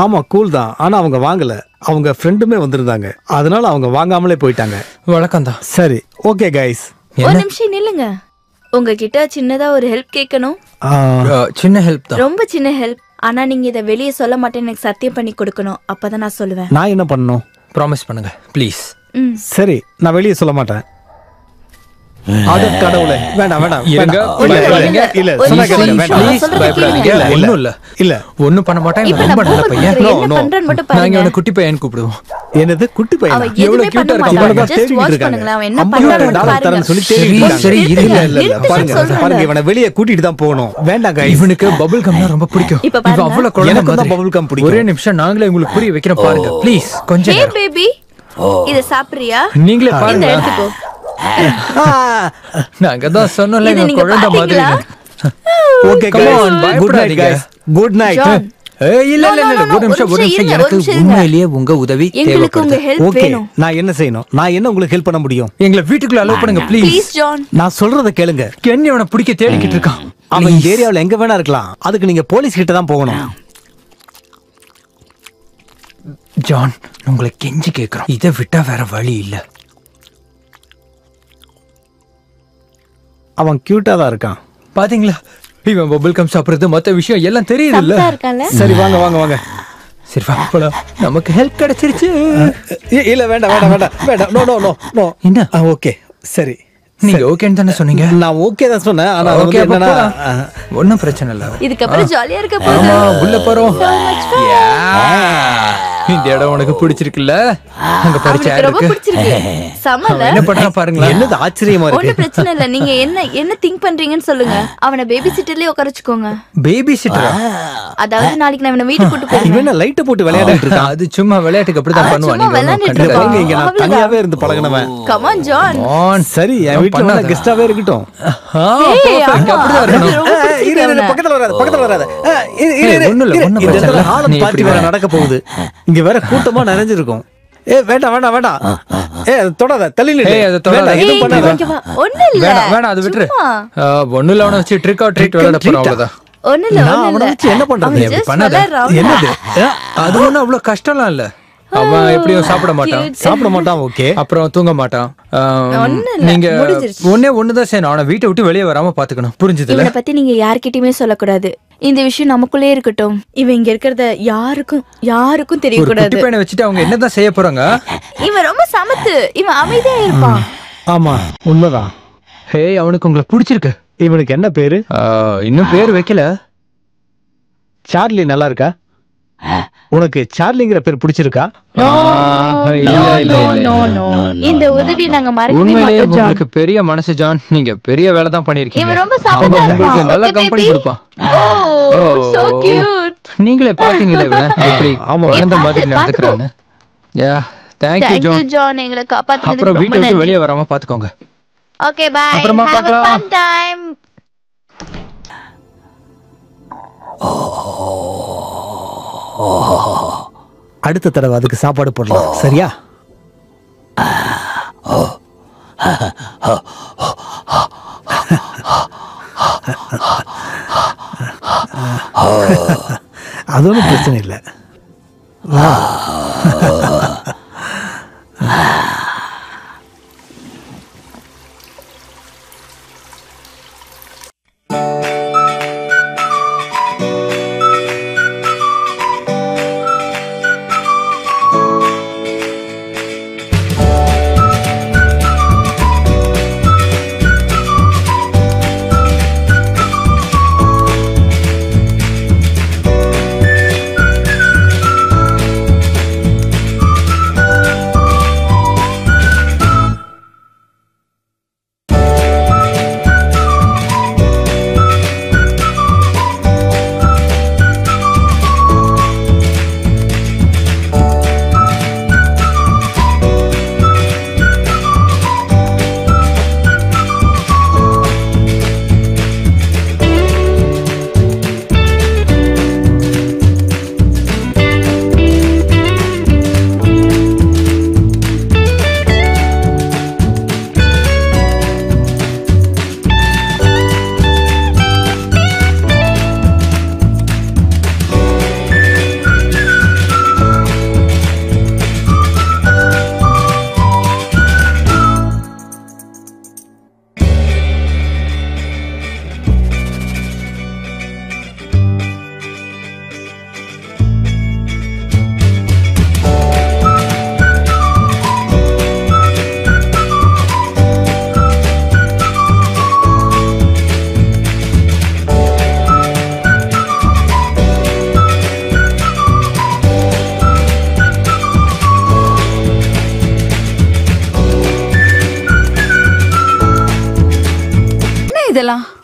ஆமா, கூல் தான். ஆனா அவங்க வாங்கல. அவங்க ஃப்ரெண்டுமே வந்திருந்தாங்க. அதனால அவங்க வாங்காமலே போயிட்டாங்க. வழக்கம் தான். சரி, ஓகே கைஸ். ஒரு நிமிஷம் நில்லுங்க. உங்ககிட்ட சின்னதா ஒரு ஹெல்ப் கேட்கணும். சின்ன ஹெல்ப் தான். ரொம்ப சின்ன ஹெல்ப். ஆனா நீங்க இதை வெளியே சொல்ல மாட்டேன்னு எனக்கு சத்தியம் பண்ணி கொடுக்கணும். அப்பதான் நான் சொல்லுவேன். நான் என்ன பண்ணணும்? ப்ராமிஸ் பண்ணுங்க ப்ளீஸ். சரி, நான் வெளியே சொல்ல மாட்டேன். அட கடவுளே, வேண்டாம் வேண்டாம் இருங்க. பயப்படாதீங்க. இல்ல சொன்னா கேளுங்க, வேண்டாம் ப்ளீஸ் பயப்படாதீங்க. ஒண்ணும் இல்ல. இல்ல ஒண்ணும் பண்ண மாட்டேன். இப்ப ரொம்ப நான் நல்ல பையன். என்ன பண்றேன்னு மட்டும் நாங்க பாருங்க. அவனை குட்டி பையன் கூப்பிடுவோம். என்னது குட்டி பையன்? அவன் எவ்வளவு எதுவுமே cute-ஆ பண்ண இருக்கான். மாட்டான். இவனை தான் Just தேடிட்டு watch இருக்காங்க. பண்ணுங்களேன். அவன் என்ன $50,000 பண்றான்னு தரேன்னு பாருங்க. சொல்லி தேடிட்டு இருக்காங்க. சரி, இருங்க. இல்ல பாருங்க சொல்றேன். பாருங்க, இவனை வெளியே கூட்டிட்டு தான் போகணும். வேண்டாம் guys. இவனுக்கு பபிள் கம்னா ரொம்ப பிடிக்கும். இப்ப பாருங்க. இவன் அவ்வளவு குழந்தை எனக்கும் தான் மாதிரி. bubble gum பிடிக்கும். ஒரே நிமிஷம் நாங்களே உங்களுக்கு புரிய வைக்கிறோம் பாருங்க ப்ளீஸ். கொஞ்சம் Hey நேரம். baby, இத சாப்பிடுறியா? நீங்களே இந்த பாருங்க. எடுத்துக்கோ. நாங்க தான் சொன்னோம்ல இது இவன் நீங்க குழந்தை மாதிரி. பாத்தீங்களா? Okay Come guys, on, good night பயப்படாதீங்க. guys. Good night. John, ஏய் இல்ல இல்ல No, no, இல்ல no, ஒரு நிமிஷம் ஒரு நிமிஷம் எனக்கு இருங்க, ஒரு நிமிஷம் உண்மையிலேயே உங்க உதவி எங்களுக்கு உங்க தேவைப்படுது. ஹெல்ப் ஓகே, வேணும். நான் என்ன செய்யணும்? நான் என்ன உங்களுக்கு ஹெல்ப் பண்ண முடியும்? எங்களை வீட்டுக்குள்ள அலோவ் பண்ணுங்க ப்ளீஸ். Please John. நான் சொல்றத கேளுங்க. கென் இவனை பிடிக்க தேடிக்கிட்டு இருக்கான். அவன் இந்த ஏரியாவுல எங்க வேணா இருக்கலாம். அதுக்கு நீங்க போலீஸ் கிட்ட தான் போகணும். ஜான், உங்களை கெஞ்சி கேக்குறோம். இதை விட்டா வேற வழி இல்ல. அவன் கியூட்டா தான் இருக்கான். பாத்தீங்களா, இவன் பபிள் கம் சாப்பிடுறது மத்த விஷயம் எல்லாம் தெரியுது இல்ல. சமத்தா இருக்கான்ல? சரி வாங்க வாங்க வாங்க. சரி வா போலாம். நமக்கு ஹெல்ப் கிடைச்சிருச்சு. இல்ல வேண்டாம் வேண்டாம் வேண்டாம் வேண்டாம். No no no no. என்ன? ஓகே சரி. நீங்க ஓகேன்னு தானே சொன்னீங்க? நான் ஓகே தான் சொன்னேன். ஆனா அது ஓகே வந்து என்னன்னா ஒன்னும் பிரச்சனை இல்ல. இதுக்கப்புறம் ஜாலியா இருக்க ஆமா, போகுது. உள்ள போறோம். இந்த இடம் உனக்கு பிடிச்சிருக்குல்ல? அங்க பாரு அவனுக்கு சேர் ரொம்ப இருக்கு. பிடிச்சிருக்கு. சமல. என்ன பண்றான் பாருங்களா? என்னது ஆச்சரியமா ஒண்ணும் இருக்கு. பிரச்சனை இல்ல. நீங்க என்ன திங்க் பண்றீங்கன்னு சொல்லுங்க. அவனை பேபி சிட்டர்லயே உட்காரச்சுக்கோங்க. பேபி சிட்டரா? அதாவது நாளைக்கு நான் இவனை வீட்டுக்கு கூட்டு இவன் போறேன். என்ன லைட்ட போட்டு விளையாடிட்டு இருக்கான்? அது சும்மா விளையாட்டுக்கு அப்படிதான் அவன் பண்ணுவான். சும்மா நீங்க ஒண்ணும் விளையாடிட்டு கண்டுக்காதீங்க. பாருங்க, இங்க நான் தனியாவே இருந்து பழகுனவன். Come on John. ஆன். சரி, என் வீட்டுல வந்து கெஸ்டாவே இருக்கட்டும். அப்படிதான் இருக்கணும். ரொம்ப பிடிச்சிருக்கு அவனை. பக்கத்துல வராத பக்கத்துல வராத. ஒண்ணும் இல்ல, ஒண்ணும் பிரச்சனை இல்ல. ஆளும் நீ பார்ட்டி இப்படி வேற வா. நடக்க போகுது. இங்க வேற கூட்டமா நிறைஞ்சிருக்கும். வேண்டாம் வேண்டாம் வேண்டாம். தொடாத, தள்ளி நில்லு. ஏய், அதை தொடாத. வேண்டாம், ஏய், எதுவும் பண்ணாத. இங்க வா. ஒண்ணும் இல்ல. வேணாம் வேணாம், அது விட்டுரு. சும்மா. ஒண்ணும் இல்ல, அவனை வச்சு ட்ரிக் ஆர் ட்ரீட் விளையாட போறோம் அவ்வளவுதான். ஒண்ணு இல்ல நான் அவனை வச்சு என்ன பண்றது? just பண்ணாத. round. என்னது அது ஒண்ணும் அவ்வளவு கஷ்டம்லாம் இல்ல. அவன் எப்படியும் சாப்பிட மாட்டான். சாப்பிட மாட்டான். ஓகே. அப்புறம் தூங்க மாட்டான். ஒண்ணும் இல்ல, நீங்க முடிஞ்சிருச்சு. ஒண்ணுதான் செய்யணும். அவனை வீட்டை விட்டு வெளியே வராம பாத்துக்கணும். புரிஞ்சுதுல? இவனை பத்தி நீங்க யார்கிட்டயுமே சொல்லக்கூடாது. இந்த விஷயம் நமக்குள்ளே இருக்கட்டும். இவன் இங்க இருக்கிறத யாருக்கும் ஒரு தெரியக்கூடாது. குட்டி பையனை வச்சுட்டு அவங்க என்னதான் செய்ய போறாங்க? இவன் ரொம்ப சமத்து. இவன் அமைதியா இருப்பான். ஆமா, உண்மைதான். ஹே, அவனுக்கு உங்களை பிடிச்சிருக்கு. இவனுக்கு என்ன பேரு? இன்னும் பேர் வைக்கல. சார்லி நல்லா இருக்கா? உனக்கு சார்லிங்கிற பேர் பிடிச்சிருக்கா? இந்த உதவி நாங்க மறக்கவே உண்மையிலேயே மாட்டோம் ஜான். உங்களுக்கு பெரிய மனசு ஜான். நீங்க பெரிய வேலை தான் பண்ணிருக்கீங்க. இவன் ரொம்ப சமத்தா உங்களுக்கு இருப்பான். நல்ல Okay, கம்பெனி baby. கொடுப்பான். Oh, so cute. நீங்களே பாத்தீங்களே இவன் எப்படி குழந்தை மாதிரி நடந்துக்கிறான்னு. Yeah, thank you Thank you John. John, எங்களை காப்பாத்துனதுக்கு அப்புறம் ரொம்ப வீட்டை விட்டு நன்றி. வெளியே வராம பாத்துக்கோங்க. Okay, bye. அப்புறமா Have a பார்க்கலாம். fun time. அடுத்த தடவை அதுக்கு சாப்பாடு போடலாம். சரியா? அது ஒன்றும் பிரச்சனை இல்லை.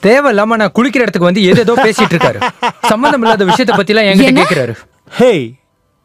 தேவையில்லாம நான் குளிக்கிற இடத்துக்கு வந்து ஏதோ பேசிட்டு இருக்காரு. சம்பந்தம் இல்லாத விஷயத்தை பத்தி எல்லாம் என்கிட்ட கேக்குறாரு. ஹேய்,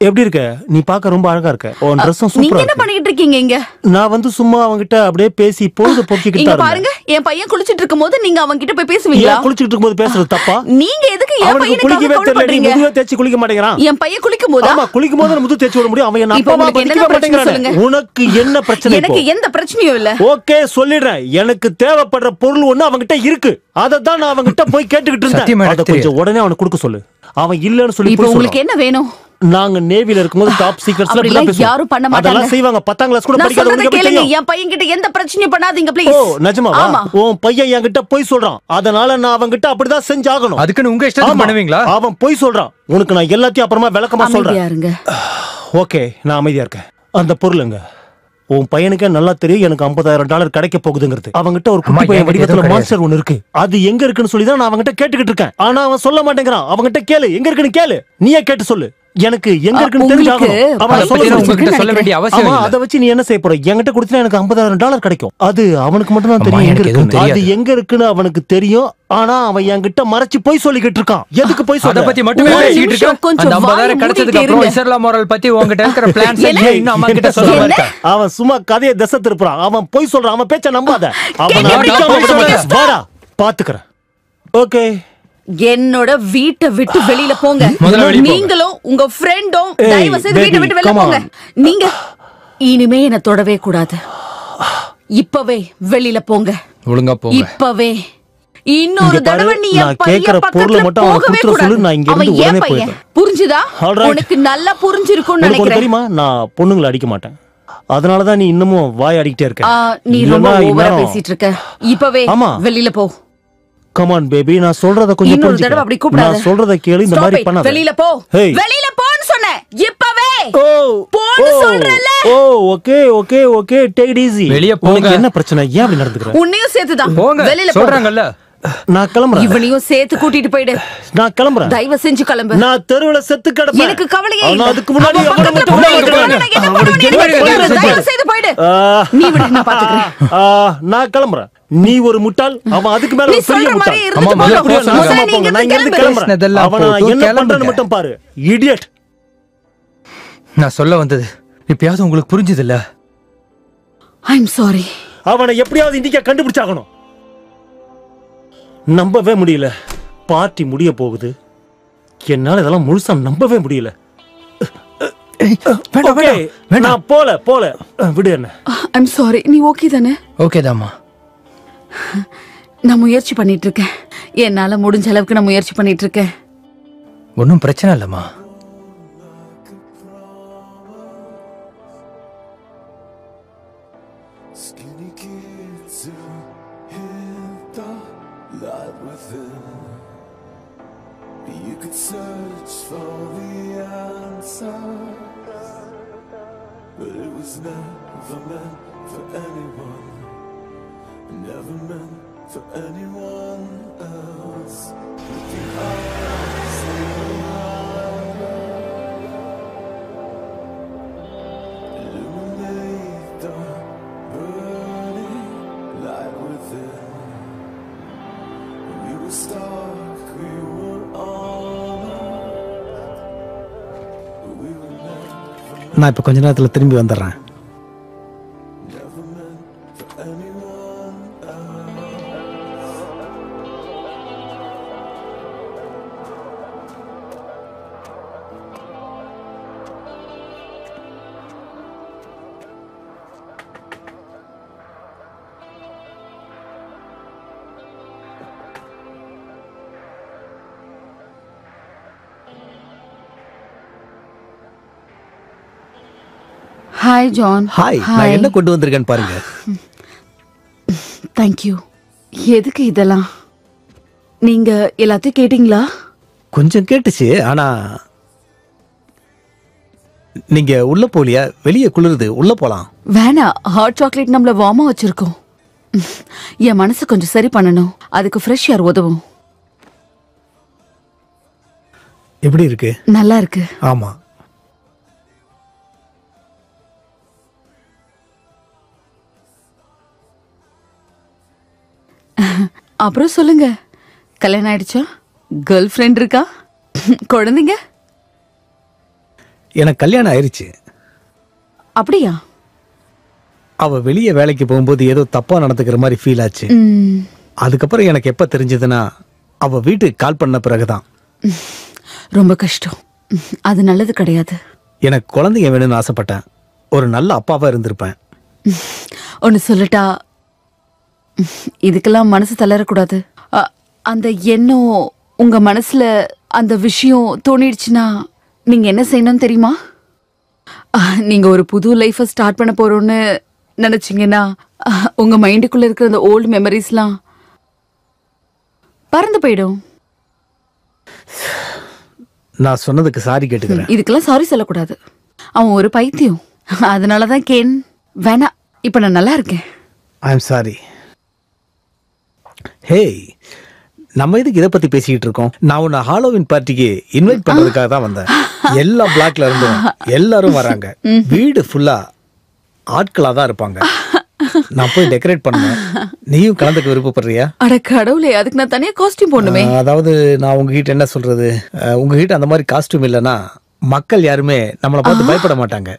எப்படி இருக்க? நீ பார்க்க ரொம்ப அழகா இருக்க. உன் ட்ரெஸ்ஸும் நீங்க சூப்பரா என்ன இருக்கு. பண்ணிட்டு இருக்கீங்க இங்க? நான் வந்து சும்மா அவங்கிட்ட அப்படியே பேசி பொழுது போக்கிக்கிட்டு இங்க இருந்தேன். பாருங்க, என் பையன் குளிச்சிட்டு இருக்கும்போது நீங்க அவங்க கிட்ட போய் பேசுவீங்களா? ஏன் குளிச்சிட்டு இருக்கும்போது பேசுறது தப்பா? நீங்க எதுக்கு என் அவனுக்கு பையனுக்கு குளிக்கவே தெரியல. நீ கவலைப்படுறீங்க? முதுவே தேய்ச்சி குளிக்க மாட்டேங்கிறான். என் பையன் குளிக்கும் போதா? ஆமா, குளிக்கும் போது முது தேய்ச்சி விட முடியும். அவன் என்ன இப்போ அப்பாவா உங்களுக்கு படிக்கவே என்ன பிரச்சனை மாட்டேங்கிறானே. சொல்லுங்க. உனக்கு என்ன பிரச்சனை இப்போ? எனக்கு எந்த பிரச்சனையும் இல்ல. ஓகே, சொல்லிடுறேன். எனக்கு தேவைப்படுற பொருள் ஒண்ணு அவன்கிட்ட இருக்கு. அதை தான் நான் அவன்கிட்ட போய் கேட்டுக்கிட்டு சத்தியமா இருந்தேன். எனக்கு அதை கொஞ்சம் உடனே அவனுக்கு கொடுக்க சொல்லு. அவன் இல்லன்னு சொல்லி இப்போ போய் உங்களுக்கு சொல்றான். என்ன வேணும்? நாங்க நேவில இருக்கும்போது டாப் சீக்ரெட்ஸ்ல அப்படிலாம் பேசுவோம். யாரும் பண்ண மாட்டாங்க. அதெல்லாம் செய்வாங்க. 10ஆம் கிளாஸ் கூட நான் படிக்காத சொல்றத உங்களுக்கு எப்படி கேளுங்க. தெரியும்? என் பையன் கிட்ட எந்த பிரச்சனையும் பண்ணாதீங்க ஓ, ப்ளீஸ். நிஜமாவா? ஆமா. உன் பையன் என்கிட்ட போய் சொல்றான். அதனால நான் அவன்கிட்ட அப்படிதான் செஞ்சாகணும். அதுக்குன்னு உங்க இஷ்டத்துக்கு ஆமா, பண்ணுவீங்களா? அவன் போய் சொல்றான். உனக்கு நான் எல்லாத்தையும் அப்புறமா விளக்கமா அமைதியா சொல்றேன். இருங்க. ஓகே, நான் அமைதியா இருக்கேன். அந்த பொருளுங்க உன் பையனுக்கே நல்லா தெரியும். எனக்கு $50,000 கிடைக்க போகுதுங்கிறது. அவன்கிட்ட ஒரு குட்டி பையன் வடிவத்துல மான்ஸ்டர் ஒன்னு இருக்கு. அது எங்க இருக்குன்னு சொல்லி தான் நான் அவன்கிட்ட கேட்டுக்கிட்டு இருக்கேன். ஆனா அவன் சொல்ல மாட்டேங்கிறான். அவன்கிட்ட கேளு, எங்க இருக்குன்னு கேளு. நீயே கேட்டு சொல்லு. எனக்கு எங்க இருக்குன்னு தெரிஞ்சாகணும். அவன் அதை பத்தி சொல்ல உங்ககிட்ட சொல்ல வேண்டிய அவசியம் ஆமா, இல்ல. அதை வச்சு நீ என்ன செய்ய போற? என்கிட்ட கொடுத்தா எனக்கு $50,000 கிடைக்கும். அது அவனுக்கு மட்டும் தான் அம்மா, தெரியும் எங்க எனக்கு எதுவும் இருக்குன்னு. அது தெரியாது. எங்க இருக்குன்னு அவனுக்கு தெரியும். ஆனா அவன் என்கிட்ட மறைச்சு போய் சொல்லிக்கிட்டு இருக்கான். எதுக்கு போய் அத சொல்ற? பத்தி மட்டுமே ஒரு பேசிட்டு நிமிஷம், இருக்க. கொஞ்சம் அந்த 50,000 வாயை கிடைச்சதுக்கு மூடிட்டு அப்புறம் இருங்க. இஸ்லாம் மோரல் பத்தி உங்ககிட்ட இருக்கிற பிளான்ஸ் என்ன? இன்னும் அம்மா கிட்ட சொல்லாம என்ன? இருக்க. அவன் சும்மா கதையை திசை திருப்புறான். அவன் போய் சொல்றான். அவன் பேச்ச நம்பாத. அவன் கேட்க அடிக்காம மாட்டேன். விட மாட்டேன். வாடா, பாத்துக்கறேன். ஓகே, என்னோட வீட்டை விட்டு வெளியில போங்க. முதல்ல வெளிய போங்க. நீங்களும் உங்க ஃப்ரெண்டும் ஏய், தயவு செய்து வீட்டை baby, விட்டு வெளிய come போங்க. on. நீங்க இனிமே என்ன தொடவே கூடாது. இப்பவே வெளியில போங்க. ஒழுங்கா போங்க. இப்பவே இன்னொரு தடவை நீ என் பையன் பக்கத்துல போகவே கூடாது. அவன் ஏன் பையன்? புரிஞ்சுதா? உனக்கு நல்லா புரிஞ்சிருக்கும்னு நினைக்கிறேன். தெரியுமா, நான் பொண்ணுங்களை அடிக்க மாட்டேன். அதனாலதான் நீ இன்னமும் வாய் அடிக்கிட்டே இருக்க. நீ ரொம்ப ஓவரா பேசிட்டு இருக்க. இப்பவே வெளியில போ. கம் ஆன் பேபி, நான் சொல்றத கொஞ்சம் இன்னொரு தடவை அப்படி கூப்பிடாத. நான் சொல்றத கேளு, இந்த மாதிரி பண்ணாத. வெளியில போ. வெளியில போன்னு சொன்னேன். இப்பவே போன்னு சொல்றல. Okay okay okay, take it easy. வெளிய போங்க. என்ன பிரச்சனை? ஏன் அப்படி நடந்துக்கற? உன்னையும் சேர்த்துதான். வெளியில போ சொல்றாங்கல்ல. நான் கிளம்புறேன். இவனையும் சேர்த்து கூட்டிட்டு போயிடு. நான் கிளம்புறேன். தயவு செஞ்சு கிளம்பு. நான் தெருவுல செத்து கிடப்பேன். எனக்கு கவலையே இல்ல. அதுக்கு முன்னாடி தயவு செய்து போயிடு. நீ விடு, நான் பாத்துக்கிறேன். நான் கிளம்புறேன். நீ ஒரு முட்டாள், அவன் அதுக்கு மேல ஒரு பெரிய முட்டாள். நான் இங்க இருந்து கிளம்புறேன். அவன் என்ன பண்றான்னு மட்டும் பாரு. இடியட். நான் சொல்ல வந்தது இப்பயாவது உங்களுக்கு புரிஞ்சது இல்ல? ஐ அம் சாரி. அவனை எப்படியாவது இன்னைக்கு கண்டுபிடிச்சாகணும். நம்பவே முடியல. பார்ட்டி முடிய போகுது. என்னால இதெல்லாம் முழுசா நம்பவே முடியல. நான் போல விடு. என்ன? ஐ அம் சாரி. நீ ஓகே தானே? ஓகே தாமா. நான் முயற்சி பண்ணிட்டு இருக்கேன். என்னால முடிஞ்ச அளவுக்கு நான் முயற்சி பண்ணிட்டு இருக்கேன். ஒன்னும் பிரச்சனை இல்லம்மா. நான் இப்ப கொஞ்ச நேரத்துல திரும்பி வந்துடுறேன். Hi John. ஹாய். நான் என்ன கொண்டு வந்திருக்கேன்னு பாருங்க. Thank you. எதுக்கு இதெல்லாம்? நீங்க எல்லாத்தையும் கேட்டீங்களா? கொஞ்சம் கேட்டுச்சு. ஆனா நீங்க உள்ள போலியா? வெளியே குளிருது, உள்ள போலாம். வேணா. ஹாட் சாக்லேட் நம்மள வார்மா வச்சிருக்கோம். என் மனசு கொஞ்சம் சரி பண்ணணும். அதுக்கு ஃப்ரெஷ் ஏர் உதவும். எப்படி இருக்கு? நல்லா இருக்கு. ஆமா. அப்புறம் சொல்லுங்க, கல்யாணம் ஆயிடுச்சா? கேர்ள் ஃப்ரெண்ட் இருக்கா? குழந்தைங்க? எனக்கு கல்யாணம் ஆயிருச்சு. அப்படியா? அவ வெளியே வேலைக்கு போகும்போது ஏதோ தப்பா நடந்துக்கிற மாதிரி ஃபீல் ஆச்சு. அதுக்கப்புறம் எனக்கு எப்ப தெரிஞ்சதுன்னா அவ வீட்டுக்கு கால் பண்ண பிறகுதான். ரொம்ப கஷ்டம். அது நல்லது கிடையாது. எனக்கு குழந்தைங்க வேணும்னு ஆசைப்பட்டேன். ஒரு நல்ல அப்பாவா இருந்திருப்பேன். ஒன்னு சொல்லட்டா, இதுக்கெல்லாம் மனசு தளரக்கூடாது. அந்த எண்ணம் உங்க மனசுல அந்த விஷயம் தோணிடுச்சுன்னா நீங்க என்ன செய்யணும் தெரியுமா? நீங்க ஒரு புது லைஃப ஸ்டார்ட் பண்ண போறோம்னு நினைச்சீங்கன்னா உங்க மைண்டுக்குள்ள இருக்கிற அந்த ஓல்டு மெமரிஸ்லாம் பறந்து போயிடும். நான் சொன்னதுக்கு சாரி கேட்டுக்கிறேன். இதுக்கெல்லாம் சாரி சொல்லக்கூடாது. அவன் ஒரு பைத்தியம். அதனாலதான் கேன் வேணா. இப்ப நான் நல்லா இருக்கேன். I am sorry. ஹேய், நம்ம இதுக்கு இதை பத்தி பேசிக்கிட்டு இருக்கோம்? நான் உன்னை ஹாலோவின் பார்ட்டிக்கு இன்வைட் பண்றதுக்காக தான் வந்தேன். எல்லா பிளாக்ல இருந்தும் எல்லாரும் வராங்க. வீடு ஃபுல்லா ஆட்களா தான் இருப்பாங்க. நான் போய் டெக்கரேட் பண்ணுவேன். நீயும் கலந்துக்க விருப்பப்படுறியா? அட கடவுளே, அதுக்கு நான் தனியா காஸ்டியூம் போடணுமே. அதாவது நான் உங்ககிட்ட என்ன சொல்றது, உங்ககிட்ட அந்த மாதிரி காஸ்டியூம் இல்லைன்னா மக்கள் யாருமே நம்மளை பார்த்து பயப்பட மாட்டாங்க.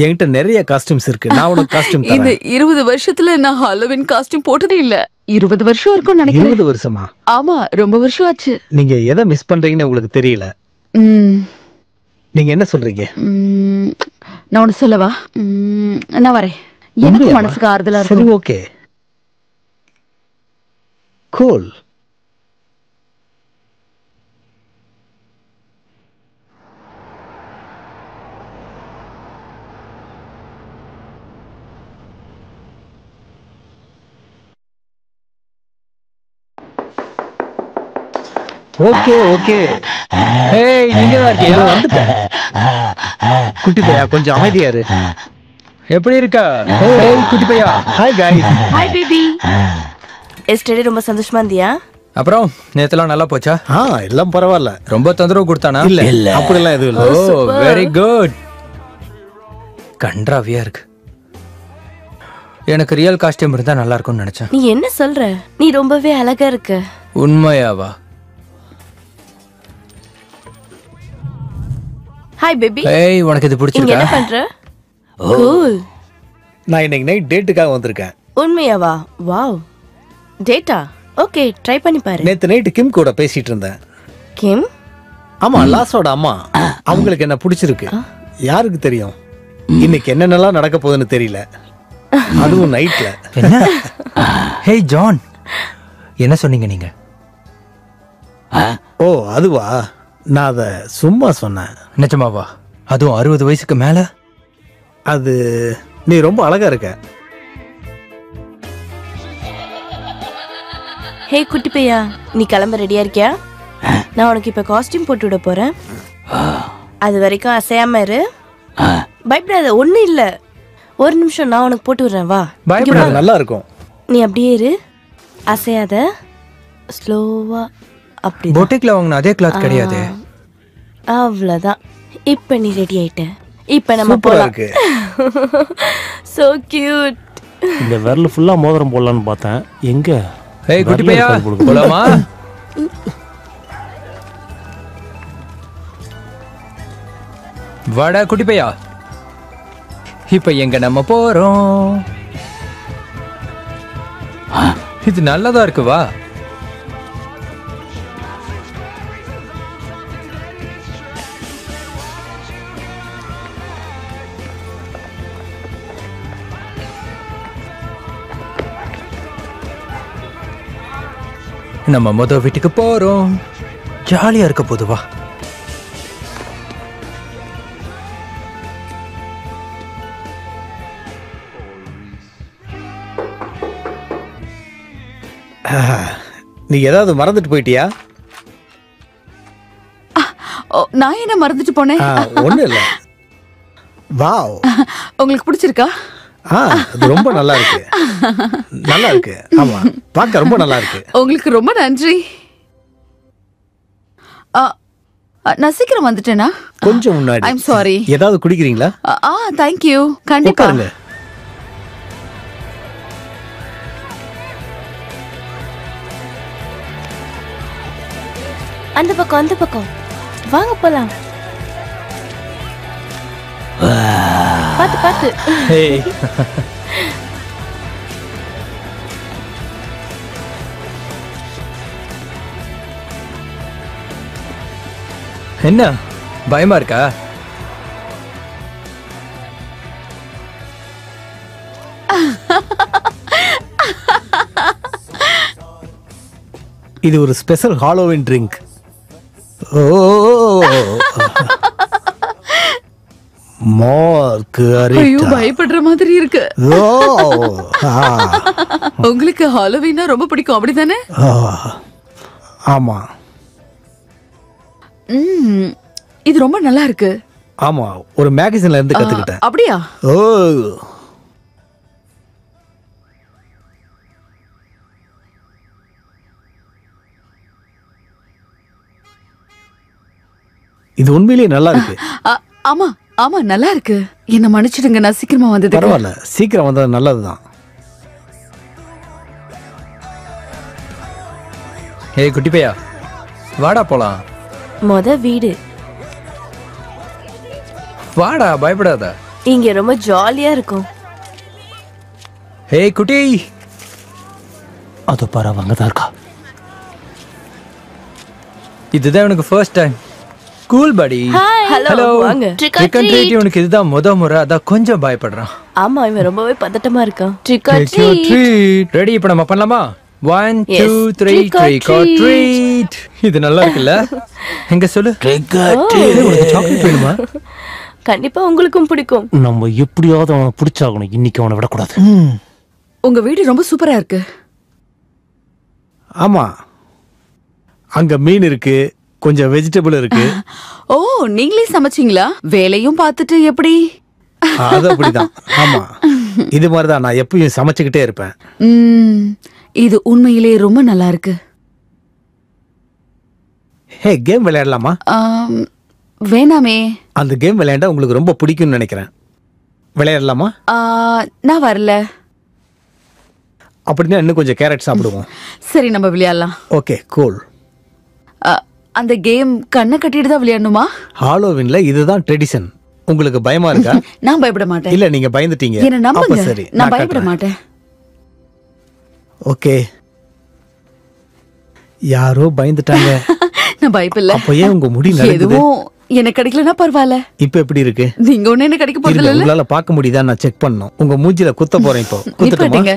என்கிட்ட நிறைய காஸ்டியூம்ஸ் இருக்கு. நான் உனக்கு காஸ்டியூம் தரேன். இந்த 20 வருஷத்துல நான் ஹாலோவின் காஸ்டியூம் போட்டதே இல்ல. 20 வருஷம் இருக்கும் நினைக்கிறேன். 20 வருஷமா? ஆமா, ரொம்ப வருஷம் ஆச்சு. நீங்க எதை மிஸ் பண்றீங்கன்னு உங்களுக்கு தெரியல. நீங்க என்ன சொல்றீங்க? நான் ஒன்னு சொல்லவா? நான் வரேன். எனக்கு மனசுக்கு ஆறுதலா இருக்கு. சரி, ஓகே. கூல். Okay okay. ஏய் நீங்க தான் இதோ இருக்கியா? வந்துட்டேன். குட்டி பையா கொஞ்சம் அமைதியா இரு. எப்படி இருக்கா? ஏய் குட்டி பையா. Hi guys. Hi baby. Yesterday ரொம்ப சந்தோஷமா இருந்தியா? அப்புறம் நேத்தெல்லாம் நல்லா போச்சா? எல்லாம் பரவாயில்ல. ரொம்ப தொந்தரவு கொடுத்தானா? இல்ல அப்படிலாம் எதுவும் இல்ல. ஓ வெரி குட். கன்றாவியா இருக்கு. எனக்கு ரியல் காஸ்டியூம் இருந்தா நல்லா இருக்கும்னு நினைச்சேன். நீ என்ன சொல்ற? நீ ரொம்பவே அழகா இருக்க. உண்மையாவா? Hi baby. ஏய் உனக்கு இது இங்க பிடிச்சிருக்கா? என்ன பண்ற? கூல். நான் இன்னைக்கு நைட் டேட்டுக்காக வந்திருக்கேன். உண்மையாவா? வாவ். டேட்டா? ஓகே, ட்ரை பண்ணி பாரு. நேத்து நைட் கிம் கூட பேசிட்டு இருந்தேன். கிம்? ஆமா, லாஸோட அம்மா. அவங்களுக்கு என்ன பிடிச்சிருக்கு. யாருக்கு தெரியும் இன்னைக்கு என்னென்னலாம் நடக்க போகுதுன்னு தெரியல. அதுவும் நைட்ல. என்ன? ஹேய் ஜான், என்ன சொன்னீங்க நீங்க? ஓ அதுவா, நான் அத சும்மா சொன்னேன். நிஜமாவா? அதுவும் 60 வயசுக்கு மேல? அது நீ ரொம்ப அழகா இருக்க. ஹே குட்டி பையா, நீ கிளம்ப ரெடியா இருக்கியா? நான் உனக்கு இப்ப காஸ்டியூம் போட்டு விட போறேன். அது வரைக்கும் அசையாம இரு. பயப்படாத, ஒண்ணும் இல்ல. ஒரு நிமிஷம், நான் உனக்கு போட்டு விடுறேன். வா. பயப்படாத, நல்லா இருக்கும். நீ அப்படியே இரு, அசையாத, ஸ்லோவா. அப்படி பொட்டிக்ல வாங்கின அதே கிளாத் கிடையாது. அவ்வளவுதான். இப்ப நீ ரெடி ஆயிட்ட. இப்ப நம்ம சூப்பரா போலாம். இருக்கு. So cute. இந்த விரல் ஃபுல்லா மோதிரம் போடலான்னு பார்த்தேன். எங்க? ஏய் குட்டி பையா, போலாமா? வாடா குட்டி பையா. இப்ப எங்க நம்ம போறோம்? இது நல்லதா இருக்கு, வா. நம்ம முத வீட்டுக்கு போறோம். ஜாலியா இருக்க போது, வா. நீ ஏதாவது மறந்துட்டு போயிட்டியா? நான் என்ன மறந்துட்டு போனேன்? ஒண்ணு இல்ல. வாவ், உங்களுக்கு பிடிச்சிருக்கா? அது ரொம்ப நல்லா இருக்கு. நல்லா இருக்கு. ஆமா, பார்க்க ரொம்ப நல்லா இருக்கு. உங்களுக்கு ரொம்ப நன்றி. நான் சீக்கிரம் வந்துட்டேனா? கொஞ்சம் முன்னாடி. I'm sorry. ஏதாவது குடிக்கிறீங்களா? Thank you. கண்டிப்பா. உட்காருங்க. அந்த பக்கம், அந்த பக்கம் வாங்க போலாம். பாத்து பாத்து. என்ன பயமா இருக்கா? இது ஒரு ஸ்பெஷல் ஹாலோவின் ட்ரிங்க். ஓ மார்க் ஐயோ, அரிட்டா. பயப்படுற மாதிரி இருக்கு. ஓ உங்களுக்கு ஹாலோவீனா ரொம்ப பிடிக்கும், அப்படிதானே? ஆமா இது ரொம்ப நல்லா இருக்கு. ஆமா, ஒரு மேகசின்ல இருந்து கத்துக்கிட்டேன். அப்படியா? ஓ இது உண்மையிலேயே நல்லா இருக்கு. ஆமா ஆமா, நல்லா இருக்கு. என்ன மன்னிச்சிடுங்க, நான் சீக்கிரமா வந்தது. பரவாயில்ல, சீக்கிரம் வந்தது நல்லதுதான். ஏய் குட்டி பையா, வாடா போலாம். மொத வீடு. வாடா, பயப்படாத. இங்க ரொம்ப ஜாலியா இருக்கும். ஏய் குட்டி. அது பாரு, அங்கதான் இருக்கா. இதுதான் உனக்கு ஃபர்ஸ்ட் டைம். கூல் படி. ஹலோ, வாங்க. ட்ரிக் அண்ட் ட்ரீட் உனக்கு இதுதான் முத முறை, அதான் கொஞ்சம் பயப்படுறான். ஆமா, இவன் ரொம்பவே பதட்டமா இருக்கான். Trick R treat. ரெடி? இப்ப நம்ம பண்ணலாமா? 1 Yes. 2 3 Trick or trick or treat. இது நல்லா இருக்குல்ல? எங்க சொல்லு. உனக்கு சாக்லேட் வேணுமா? கண்டிப்பா உங்களுக்கும் பிடிக்கும். நம்ம எப்படியாவது அவனை பிடிச்சாகணும். இன்னைக்கு அவனை விடக்கூடாது. உங்க வீடு ரொம்ப சூப்பரா இருக்கு. ஆமா, அங்க மீன் இருக்கு, கொஞ்சம் வெஜிடபிள் இருக்கு. ஓ, நீங்களே சமைச்சீங்களா? வேலையும் பார்த்துட்டு எப்படி? அது அப்படிதான். ஆமா, இது மாதிரிதான் நான் எப்பயும் சமைச்சுக்கிட்டே இருப்பேன். இது உண்மையிலே ரொம்ப நல்லா இருக்கு. ஹே, கேம் விளையாடலாமா? வேணாமே. அந்த கேம் விளையாண்டா உங்களுக்கு ரொம்ப பிடிக்கும்னு நினைக்கிறேன். விளையாடலாமா? நான் வரல. அப்படின்னா இன்னும் கொஞ்சம் கேரட் சாப்பிடுவோம். சரி, நம்ம விளையாடலாம். Okay, cool. அந்த கேம் கண்ணை கட்டிட்டு தான் விளையாடணுமா? ஹாலோவின்ல இதுதான் ட்ரெடிஷன். உங்களுக்கு பயமா இருக்கா? நான் பயப்பட மாட்டேன். இல்ல, நீங்க பயந்துட்டீங்க. என்ன நம்புங்க. அப்ப சரி, நான் பயப்பட மாட்டேன். ஓகே. யாரோ பயந்துட்டாங்க. நான் பயப்படல. அப்ப ஏன் உங்க முடி நடக்குது? எதுவும் எனக்கு கிடைக்கலனா பரவாயில்ல. இப்ப எப்படி இருக்கு? நீங்க ஒண்ணு என்ன கிடைக்க போறது இல்ல. உங்களால பார்க்க முடியுதா? நான் செக் பண்ணனும். உங்க மூஞ்சில குத்த போறேன் இப்போ. குத்துட்டுமா?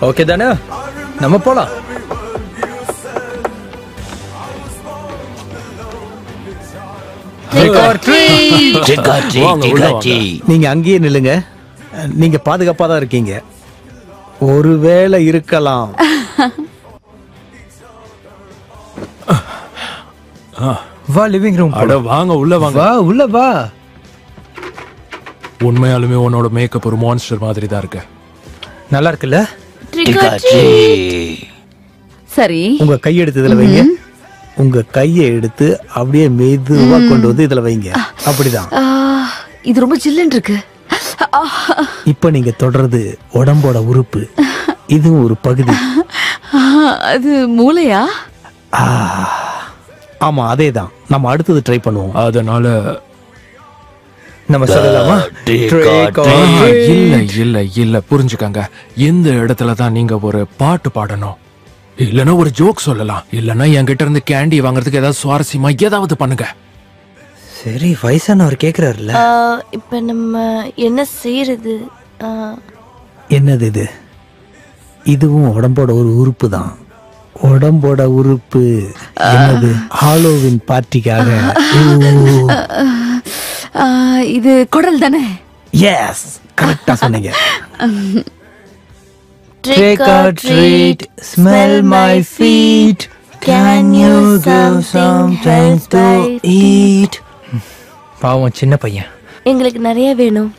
ஓகே தானே? நம்ம போலாம். நீங்க அங்கேயே நில்லுங்க. நீங்க பாதுகாப்பா தான் இருக்கீங்க. ஒருவேளை இருக்கலாம். வா, லிவிங் ரூம். அட வாங்க, உள்ள வாங்க. வா, உள்ள வா. உண்மையாலுமே உன்னோட மேக்கப் ஒரு மான்ஸ்டர் மாதிரி தான் இருக்கு. நல்லா இருக்குல்ல? சரி, உங்க கை எடுத்து இதுல வைங்க. உங்க கையை எடுத்து அப்படியே மெதுவா கொண்டு வந்து இதுல வைங்க. அப்படிதான். இது ரொம்ப ஜில்லுன்னு இருக்கு. இப்ப நீங்க தொடர்றது உடம்போட உறுப்பு. இதுவும் ஒரு பகுதி. அது மூளையா? ஆமா, அதேதான். நம்ம அடுத்தது ட்ரை பண்ணுவோம். அதனால நம்ம சொல்லலாமா? இல்ல இல்ல இல்ல, புரிஞ்சுக்கங்க. இந்த இடத்துல தான் நீங்க ஒரு பாட்டு பாடணும், இல்லனா ஒரு ஜோக் சொல்லலாம், இல்லனா என்கிட்ட இருந்து கேண்டி வாங்குறதுக்கு ஏதாவது சுவாரஸ்யமா ஏதாவது பண்ணுங்க. சரி, வயசானவர் கேக்குறாருல்ல. இப்ப நம்ம என்ன செய்யறது? என்னது இது? இதுவும் உடம்போட ஒரு உறுப்பு தான். உடம்போட உறுப்பு. என்னது? ஹாலோவின் பார்ட்டிக்காக. இது குடல் தானே? எஸ், கரெக்டா சொன்னீங்க. Trick or treat, smell my feet. Can you give some things to eat? பாவம் சின்ன பையன். எங்களுக்கு நிறைய வேணும்.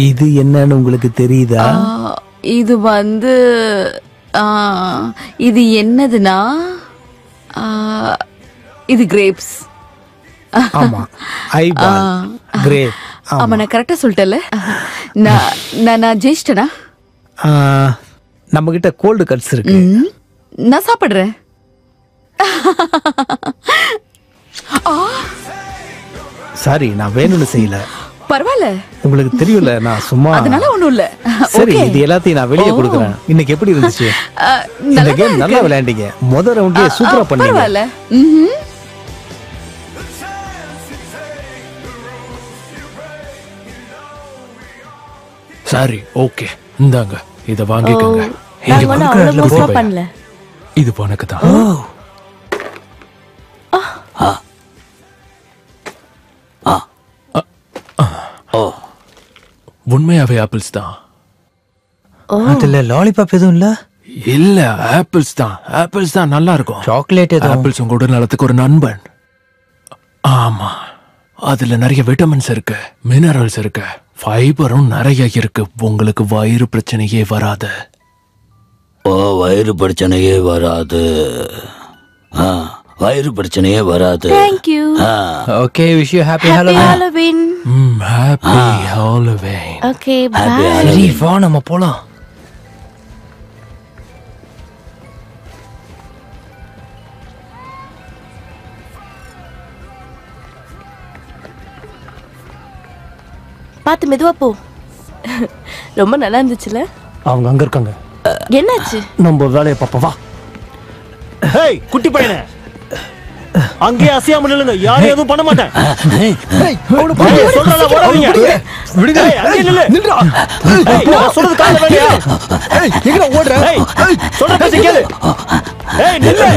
இது என்னன்னு உங்களுக்கு தெரியுதா? இது இது என்னதுன்னா, இது கிரேப்ஸ். ஆமா, ஐபால் கிரேப். ஆமா, நான் கரெக்டா சொல்லிட்டேன்ல. நான் ஜெயிச்சிட்டேனா? நம்ம கிட்ட கோல்டு கட்ஸ் இருக்கு. நான் சாப்பிடுறேன். சாரி, நான் வேணும்னு செய்யல. பரவாயில்ல, உங்களுக்கு தெரியும்ல, நான் சும்மா. அதனால ஒண்ணும் இல்ல. சரி, இது எல்லாத்தையும் நான் வெளியே கொடுக்குறேன். இன்னைக்கு எப்படி இருந்துச்சு? இந்த கேம் நல்லா விளையாண்டீங்க. முதல் ரவுண்ட்லயே சூப்பரா பண்ணீங்க. பரவாயில்ல. சரி, ஓகே, இந்தாங்க, இத வாங்கிக்கோங்க. நான் ஒன்னும் அவ்வளவு மோசமா பண்ணல. இது உனக்கு தான். உண்மையாவே ஆப்பிள்ஸ் தான். அதுல லாலிபாப் எதுவும் இல்ல? இல்ல, ஆப்பிள்ஸ் தான். ஆப்பிள்ஸ் தான் நல்லா இருக்கும். சாக்லேட் எதுவும்? ஆப்பிள்ஸ் உங்க உடல் நலத்துக்கு ஒரு நண்பன். ஆமா, அதுல நிறைய விட்டமின்ஸ் இருக்கு, மினரல்ஸ் இருக்கு, ஃபைபரும் நிறைய இருக்கு. உங்களுக்கு வயிறு பிரச்சனையே வராது. வயிறு பிரச்சனையே வராது. வயிறு பிரச்சனையே வராது. Thank you. Okay, wish you happy Happy Halloween. Halloween. Happy Halloween. Okay, Happy bye. சரி, வா நம்ம போலாம். பார்த்து மெதுவா போ. ரொம்ப நல்லா இருந்துச்சுல? அவங்க அங்க இருக்காங்க. என்னாச்சு? நம்ம வேலையை பாப்பா வா. ஹேய் குட்டி பையனே, அங்கேயே அசையாம நில்லுங்க. யாரும் எதுவும் பண்ண மாட்டேன். சொல்றேன் ஓடாதீங்க. விடுங்க. அங்கேயே நில்லு. நில்றா. நான் சொல்றது காதுல வேலையா? எங்கடா ஓடுற? சொல்ற பேச்ச கேளு. நில்லு.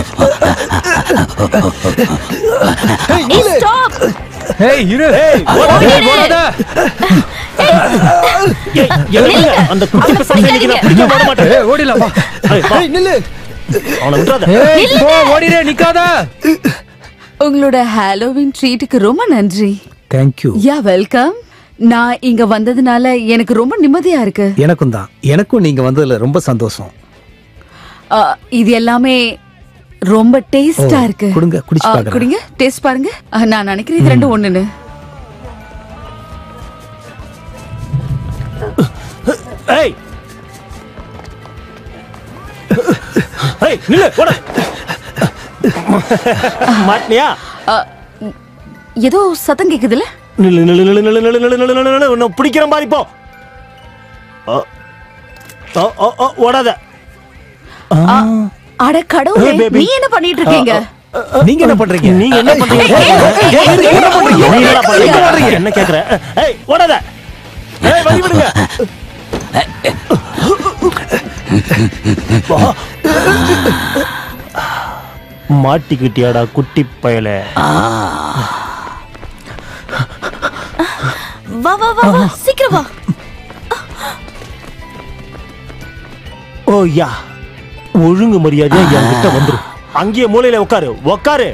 ஸ்டாப். இரு. ஓடாத. அந்த குட்டி பசங்க இன்னைக்கு நான் பிடிக்க விட மாட்டேன். ஓடிலாம் வா. நில்லு. அவனை விட்டுறாத. ஓடிரே, நிக்காத. உங்களோட ஹாலோவின் ட்ரீட்டுக்கு ரொம்ப நன்றி. தேங்க்யூ. யா வெல்கம். நான் இங்க வந்ததுனால எனக்கு ரொம்ப நிம்மதியா இருக்கு. எனக்கும் தான். எனக்கும் நீங்க வந்ததுல ரொம்ப சந்தோஷம். இது எல்லாமே ரொம்ப டேஸ்டா இருக்கு. குடுங்க, குடிச்சு பாருங்க. குடிங்க, டேஸ்ட் பாருங்க. நான் நினைக்கிறேன் இது ரெண்டும் ஒண்ணுன்னு. ஏய் ஏய் நில்லு. ஓட மாட்னியா? ஏதோ சத்தம் கேக்குதுல? நில்லு நில்லு நில்லு நில்லு நில்லு நில்லு நில்லு நில்லு நில்லு. உன்னை பிடிக்கிற மாதிரி போ. ஓடாத. அட கடவுளே, நீ என்ன பண்ணிட்டு இருக்கீங்க? நீங்க என்ன பண்றீங்க? நீங்க என்ன பண்றீங்க? என்ன பண்றீங்க? நீ என்ன பண்றீங்க? என்ன கேக்குற? ஏய் ஓடாத. ஏய் வழி விடுங்க. மாட்டிக்கிட்டியாடா குட்டி பயலே. வா வா வா வா, சீக்கிரம் வா. ஓ யா, ஒழுங்கு மரியாதையா என்கிட்ட வந்துரு. அங்கேயே மூலையில உட்காரு. உட்காரு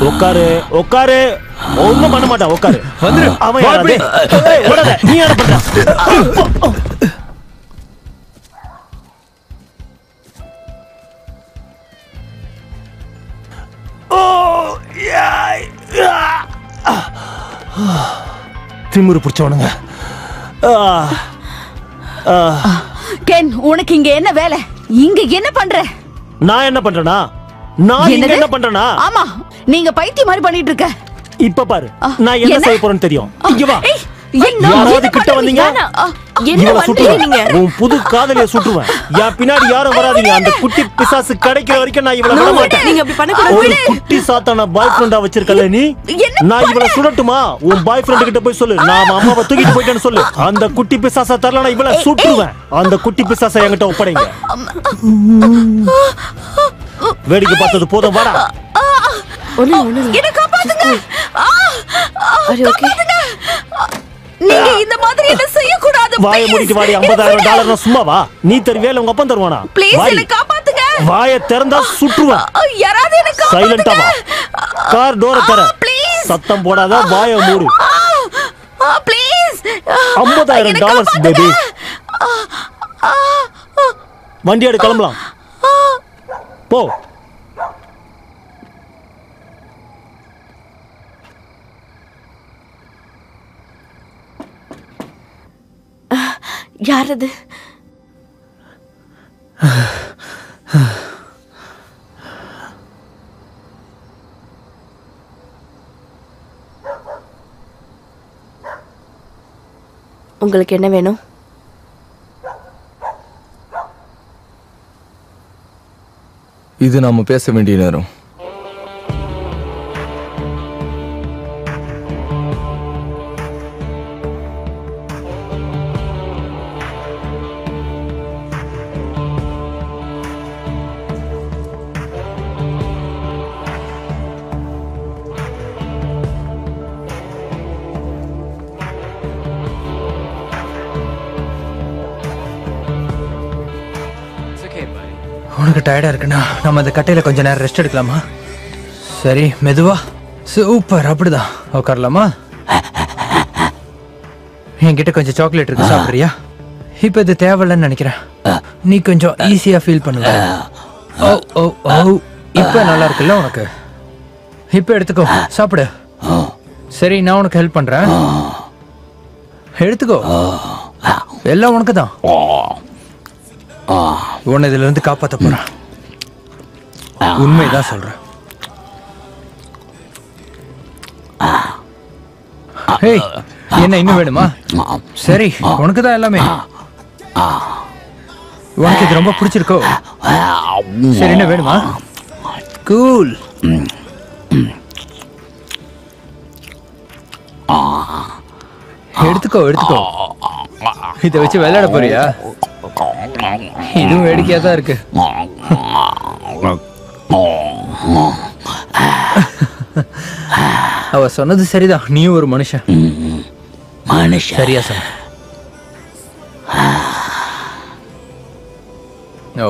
உட்காரு உட்காரு. ஒண்ணும் பண்ண மாட்டான். உட்காரு. வந்துரு. அவன் யாரு? ஓடாத. நீ என்ன பண்ற? திமிரு பிடிச்சவனுங்க. கென், உனக்கு இங்க என்ன வேலை? இங்க என்ன பண்ற? நான் என்ன பண்றேனா? நான் இங்க என்ன பண்றேனா? ஆமா, நீங்க பைத்தியம் மாதிரி பண்ணிட்டு இருக்க. இப்ப பாரு, நான் என்ன செய்ய போறேன்னு தெரியும். இங்க வா. என்ன யாராவது கிட்ட வந்தீங்க, என்ன பண்றீங்க? உன் புது காதலிய சுட்டுருவேன். என் பின்னாடி யாரும் வராதீங்க. அந்த குட்டி பிசாசு கிடைக்கிற வரைக்கும் நான் இவளை விட மாட்டேன். நீங்க அப்படி பண்ண கூடாது. ஒரு குட்டி சாத்தான பாய் ஃப்ரெண்டா வச்சிருக்கல நீ. நான் இவளை சுடட்டுமா? உன் பாய் ஃப்ரெண்ட் கிட்ட போய் சொல்லு, நான் அம்மாவை தூக்கிட்டு போயிட்டேன்னு சொல்லு. அந்த குட்டி பிசாசை தரலனா இவளை சுட்டுருவேன். அந்த குட்டி பிசாசை என்கிட்ட ஒப்படைங்க. வேடிக்கை பார்த்தது போதும், வாடா. என்ன காப்பாத்துங்க. நீங்க இந்த மாதிரி என்ன செய்ய கூடாது. வாயை மூடிட்டு வாடி. $50,000 சும்மாவா? நீ தருவேல, உங்க அப்பா தருவானா? ப்ளீஸ் என்ன காப்பாத்துங்க. வாயை திறந்தா சுற்றுவேன். யாராவது என்ன காப்பாத்துங்க. சைலண்டா வா. கார் டோரை தர. சத்தம் போடாத, வாயை மூடு. ப்ளீஸ். $50,000 பேபி. வண்டி எடு, கிளம்பலாம். போ. யார் அது? உங்களுக்கு என்ன வேணும்? இது நாம பேச வேண்டிய நேரம். உனக்கு டயர்டா இருக்குண்ணா, நம்ம அந்த கட்டையில கொஞ்ச நேரம் ரெஸ்ட் எடுக்கலாமா? சரி, மெதுவா. சூப்பர், அப்படிதான். உட்காரலாமா? என்கிட்ட கொஞ்சம் சாக்லேட் இருக்கு, சாப்பிடுறியா? இப்ப இது தேவையில்லைன்னு நினைக்கிறேன். நீ கொஞ்சம் ஈஸியா ஃபீல் பண்ணுவ. ஓ ஓ ஓ, இப்ப நல்லா இருக்குல்ல உனக்கு? இப்ப எடுத்துக்கோ, சாப்பிடு. சரி, நான் உனக்கு ஹெல்ப் பண்றேன். எடுத்துக்கோ, எல்லாம் உனக்கு தான். உன்னை இதுல இருந்து காப்பாத்த போறேன். உண்மைதான் சொல்றேன். ஏய், என்ன இன்னும் வேணுமா? சரி, உனக்கு தான் எல்லாமே. உனக்கு இது ரொம்ப பிடிச்சிருக்கோ? சரி, என்ன வேணுமா? கூல். எடுத்துக்கோ எடுத்துக்கோ. இதை வச்சு விளையாட போறியா? இதுவும் வேடிக்கையா தான் இருக்கு. அவ சொன்னது சரிதான், நீயும் ஒரு மனுஷன். சரியா சொன்ன. ஓ,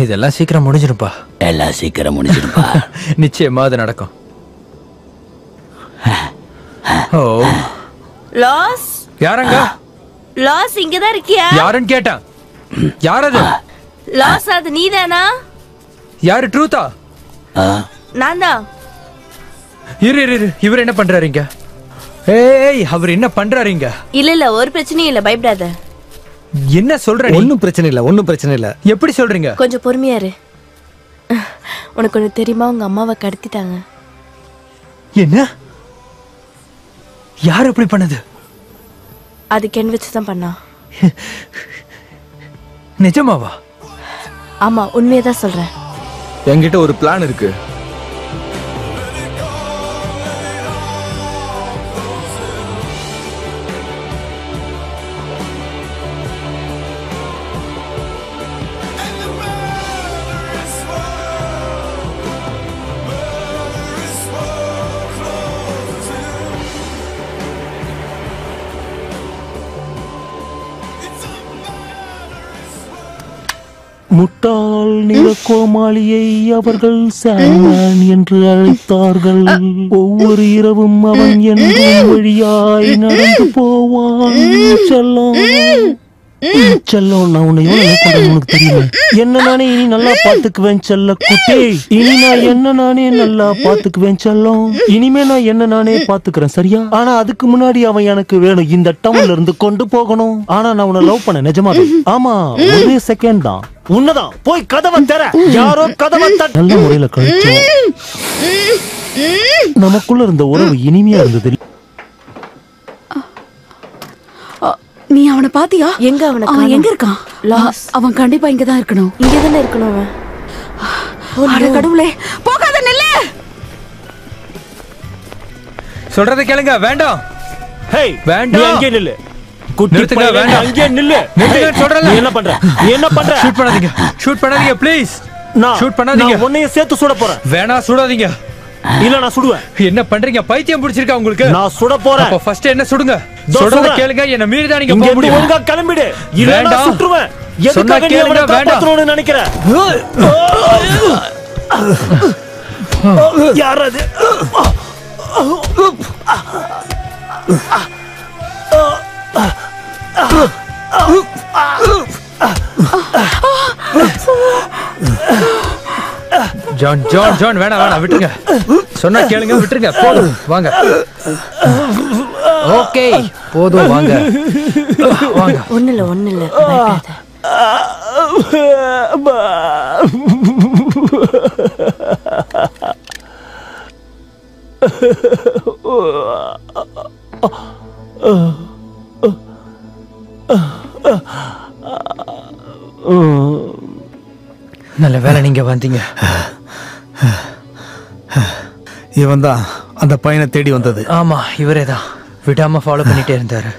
இதெல்லாம் சீக்கிரம் முடிஞ்சிருப்பா. எல்லாம் சீக்கிரம் முடிஞ்சிருப்பா. நிச்சயமா அது நடக்கும். ஓ, லாஸ் யாரங்க? லாஸ் இங்கதான் இருக்கியா? யாருன்னு கேட்டேன். யார் அது? லாஸ் அது நீதானா? யாரு? ட்ரூத்தா? நான் தான். இரு இரு இரு, இவர் என்ன பண்றாருங்க? ஏய், அவர் என்ன பண்றாருங்க? இல்ல இல்ல, ஒரு பிரச்சனையும் இல்ல, பயப்படாத. என்ன சொல்ற? ஒன்னும் பிரச்சனை இல்ல, ஒன்னும் பிரச்சனை இல்ல. எப்படி சொல்றீங்க? கொஞ்சம் பொறுமையா இரு. உனக்கு ஒண்ணு தெரியுமா? உங்க அம்மாவை கடத்திட்டாங்க. என்ன? யார் இப்படி பண்ணது? அது கென் வச்சுதான் பண்ணா. நிஜமாவா? ஆமா, உண்மையதான் சொல்றேன். என்கிட்ட ஒரு பிளான் இருக்கு. முட்டாள் நிற கோமாளியை அவர்கள் சாண்ட்மேன் என்று அழைத்தார்கள். ஒவ்வொரு இரவும் அவன் என்றும் வழியாய் நடந்து போவான். செல்லம் செல்லம், நான் உன்னை எவ்வளவு பண்றேன் உனக்கு தெரியுமா? என்ன நானே இனி நல்லா பாத்துக்குவேன் செல்ல குட்டி. இனி நான் என்ன நானே நல்லா பாத்துக்குவேன் செல்லம். இனிமே நான் என்ன நானே பாத்துக்கிறேன், சரியா? ஆனா அதுக்கு முன்னாடி அவன் எனக்கு வேணும், இந்த டவுன்ல இருந்து கொண்டு போகணும். ஆனா நான் உன்னை லவ் பண்ண, நிஜமா. ஆமா, ஒரே செகண்ட் தான். உன்னதான் போய் கதவை தர. யாரோ கதவை தட்ட. நல்ல முறையில கழிச்சோம். நமக்குள்ள இருந்த உறவு இனிமையா இருந்தது. நீ அவனை பாத்தியா? எங்க அவனை அவன் காணோம். எங்க இருக்கான்? லாஸ். அவன் கண்டிப்பா இங்கதான் இருக்கணும். இங்கதானே இருக்கணும் அவன். அட கடவுளே, போகாத, நில்லு. சொல்றதை கேளுங்க. வேண்டாம். ஹேய், வேண்டாம். நீ அங்கே நில்லு. குட்டி நிறுத்துங்க, பையன், வேண்டாம். அங்கே நில்லு. நிறுத்துங்க, சொல்றேன்ல. நீ என்ன பண்ற? நீ என்ன பண்ற? ஷூட் பண்ணாதீங்க, ஷூட் பண்ணாதீங்க ப்ளீஸ். ஷூட் பண்ணாதீங்க. நான் உன்னைய சேர்த்து சுட போறேன். வேணா, சுடாதீங்க. இல்ல, நான் சுடுவேன். என்ன பண்றீங்க? பைத்தியம் பிடிச்சிருக்கா உங்களுக்கு? நான் சுட போறேன். அப்ப ஃபர்ஸ்ட் என்ன சுடுங்க. தோ சொல்றத சுடுறேன். கேளுங்க. என்ன மீறி தான் நீங்க இங்க போக இருந்து முடியும். ஒழுங்கா கிளம்பிடு. இல்ல நான் வேண்டாம். சுட்டுருவேன். சொன்னா எதுக்காக நீ கேளுங்க, அவனை வேண்டாம். காப்பாத்தணும்னு நினைக்கிற? யார் அது? ஜான் ஜான் ஜான், வேணாம் வேணாம், விட்டுருங்க. சொன்னா கேளுங்க, விட்டுருங்க. போதும், வாங்க. ஓகே, போதும், வாங்க வாங்க. ஒண்ணு இல்ல, ஒண்ணு இல்ல, பயப்படாத. நல்ல வேலை நீங்க வந்தீங்க. இவன் தான் அந்த பையனை தேடி வந்தது. ஆமா, இவரே தான். விடாம ஃபாலோ பண்ணிட்டே இருந்தாரு.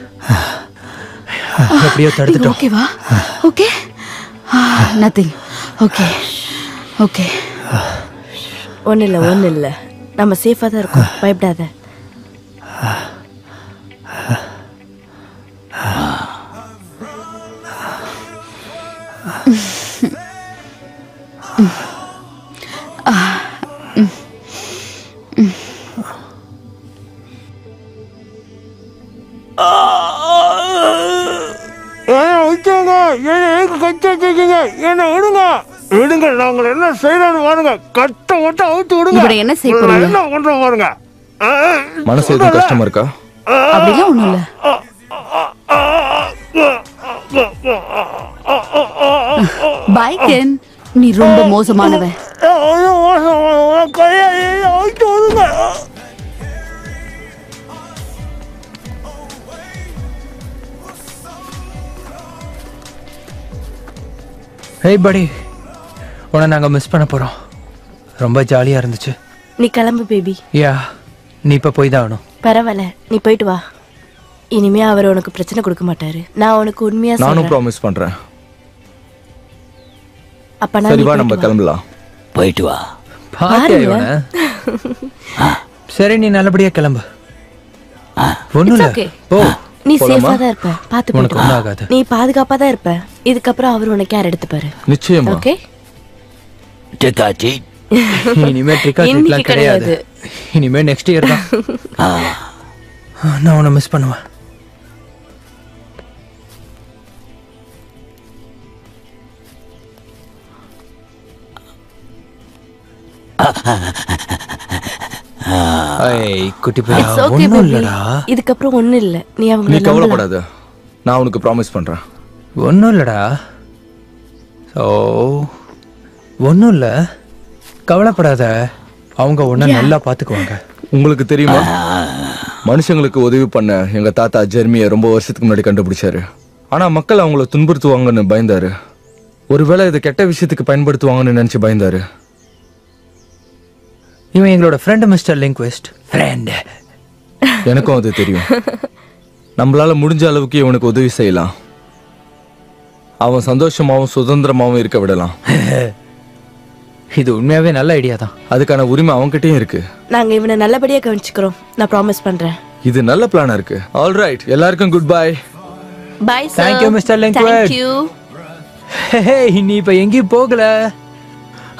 எப்படியோ தடுத்துட்டோம். ஓகேவா? Okay, nothing. Okay okay. ஒண்ணு இல்ல, ஒண்ணு இல்ல, நம்ம சேஃபா தான் இருக்கோம், பயப்படாத. என்ன விடுங்க, விடுங்க. நாங்கள் என்ன செய்யறோம்னு பாருங்க. கட்ட மட்டும் அவுத்து விடுங்க. இவனை என்ன செய்ய போறீங்க? என்ன பண்றோம் பாருங்க. மனசு எதுவும் கஷ்டமா இருக்கா? அப்படிலாம் ஒண்ணும் இல்ல. பை கென், நீ ரொம்ப மோசமானவன். ஹேய் படி, உன்னை நாங்கள் மிஸ் பண்ண போகிறோம். ரொம்ப ஜாலியாக இருந்துச்சு. நீ கிளம்பு பேபி. யா, நீ இப்போ போய் தான் ஆகணும். பரவாயில்ல, நீ போயிட்டு வா. இனிமே அவர் உனக்கு பிரச்சனை கொடுக்க மாட்டாரு. நான் உனக்கு உண்மையா நானும் சொல்றேன். ப்ராமிஸ் பண்றேன். அப்ப சரி வா, நான் நம்ம கிளம்பலாம். போயிட்டு வா. பாத்தியா இவனை? சரி, நீ நல்லபடியா கிளம்பு. ஒண்ணும் இல்ல. okay. ஓ, நீ போலாமா? சேஃபா தான் இருப்ப. பாத்து உனக்கு போயிட்டு ஒண்ணும் வா. ஆகாது. நீ பாதுகாப்பா தான் இருப்ப. இதுக்கப்புறம் அவர் உனக்கு கேர் எடுத்துப்பாரு. நிச்சயமா. ஓகே? டிக்காச்சி. இனிமே ட்ரிக்கா ட்ரீட்லாம் இன்னைக்கு கிடையாது. இனிமே நெக்ஸ்ட் இயர் தான். நான் உன்னை மிஸ் பண்ணுவேன். ஐய், குட்டி பையா, It's okay, ஒண்ணும் baby. இல்லடா. இதுக்கப்புறம் ஒண்ணும் இல்ல. நீ நீ அவங்க கவலைப்படாத, நான் உனக்கு ப்ராமிஸ் பண்றேன். ஒன்றும் இல்லடா. ஸோ ஒன்றும் இல்லை, கவலைப்படாத. அவங்க ஒன்றை நல்லா பார்த்துக்குவாங்க. உங்களுக்கு தெரியுமா, மனுஷங்களுக்கு உதவி பண்ண எங்க தாத்தா ஜெர்மியை ரொம்ப வருஷத்துக்கு முன்னாடி கண்டுபிடிச்சாரு. ஆனா மக்கள் அவங்கள துன்புறுத்துவாங்கன்னு பயந்தாரு. ஒருவேளை இதை கெட்ட விஷயத்துக்கு பயன்படுத்துவாங்கன்னு நினைச்சு பயந்தாரு. இவன் எங்களோட ஃப்ரெண்டு மிஸ்டர் லிங்க்விஸ்ட். ஃப்ரெண்டு. எனக்கும் அது தெரியும். நம்மளால முடிஞ்ச அளவுக்கு இவனுக்கு உதவி செய்யலாம். அவன் சந்தோஷமாவும் சுதந்திரமாவும் இருக்க விடலாம். இது உண்மையாவே நல்ல ஐடியா தான். அதுக்கான உரிமை அவன்கிட்டயும் இருக்கு. நாங்க இவனை நல்லபடியா கவனிச்சுக்கிறோம். நான் ப்ராமிஸ் பண்றேன். இது நல்ல பிளானா இருக்கு. ஆல் ரைட், எல்லாருக்கும் good bye. Bye sir. Thank you, Mr. Linkwood. Thank you. Hey, நீ இப்ப எங்கேயும் போகல.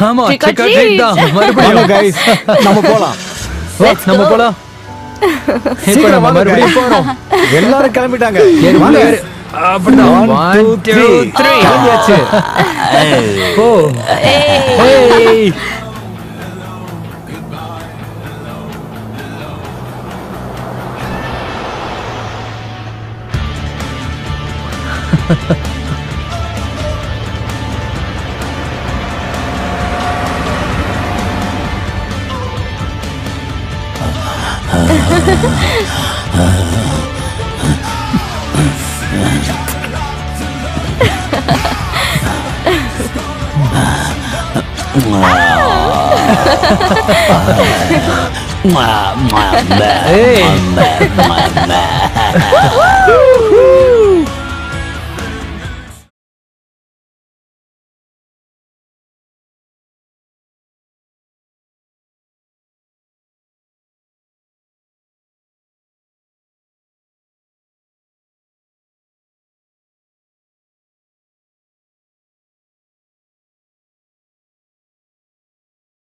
ஆமா, Trick or trick or treat treat. தான். மறுபடியும் guys, நம்ம போலாம். வா, நம்ம போலாம். இப்போ சீக்கிரம் நம்ம வாங்க, மறுபடியும் guys. போறோம். எல்லாரும் கிளம்பிட்டாங்க. ஏறு, வாங்க. ஏறு. அப்படிதான். 1 2 3 கிளம்பியாச்சு. ஓ, ஏய். Mwah, mwah, mwah, Hey. mwah, mwah, mwah.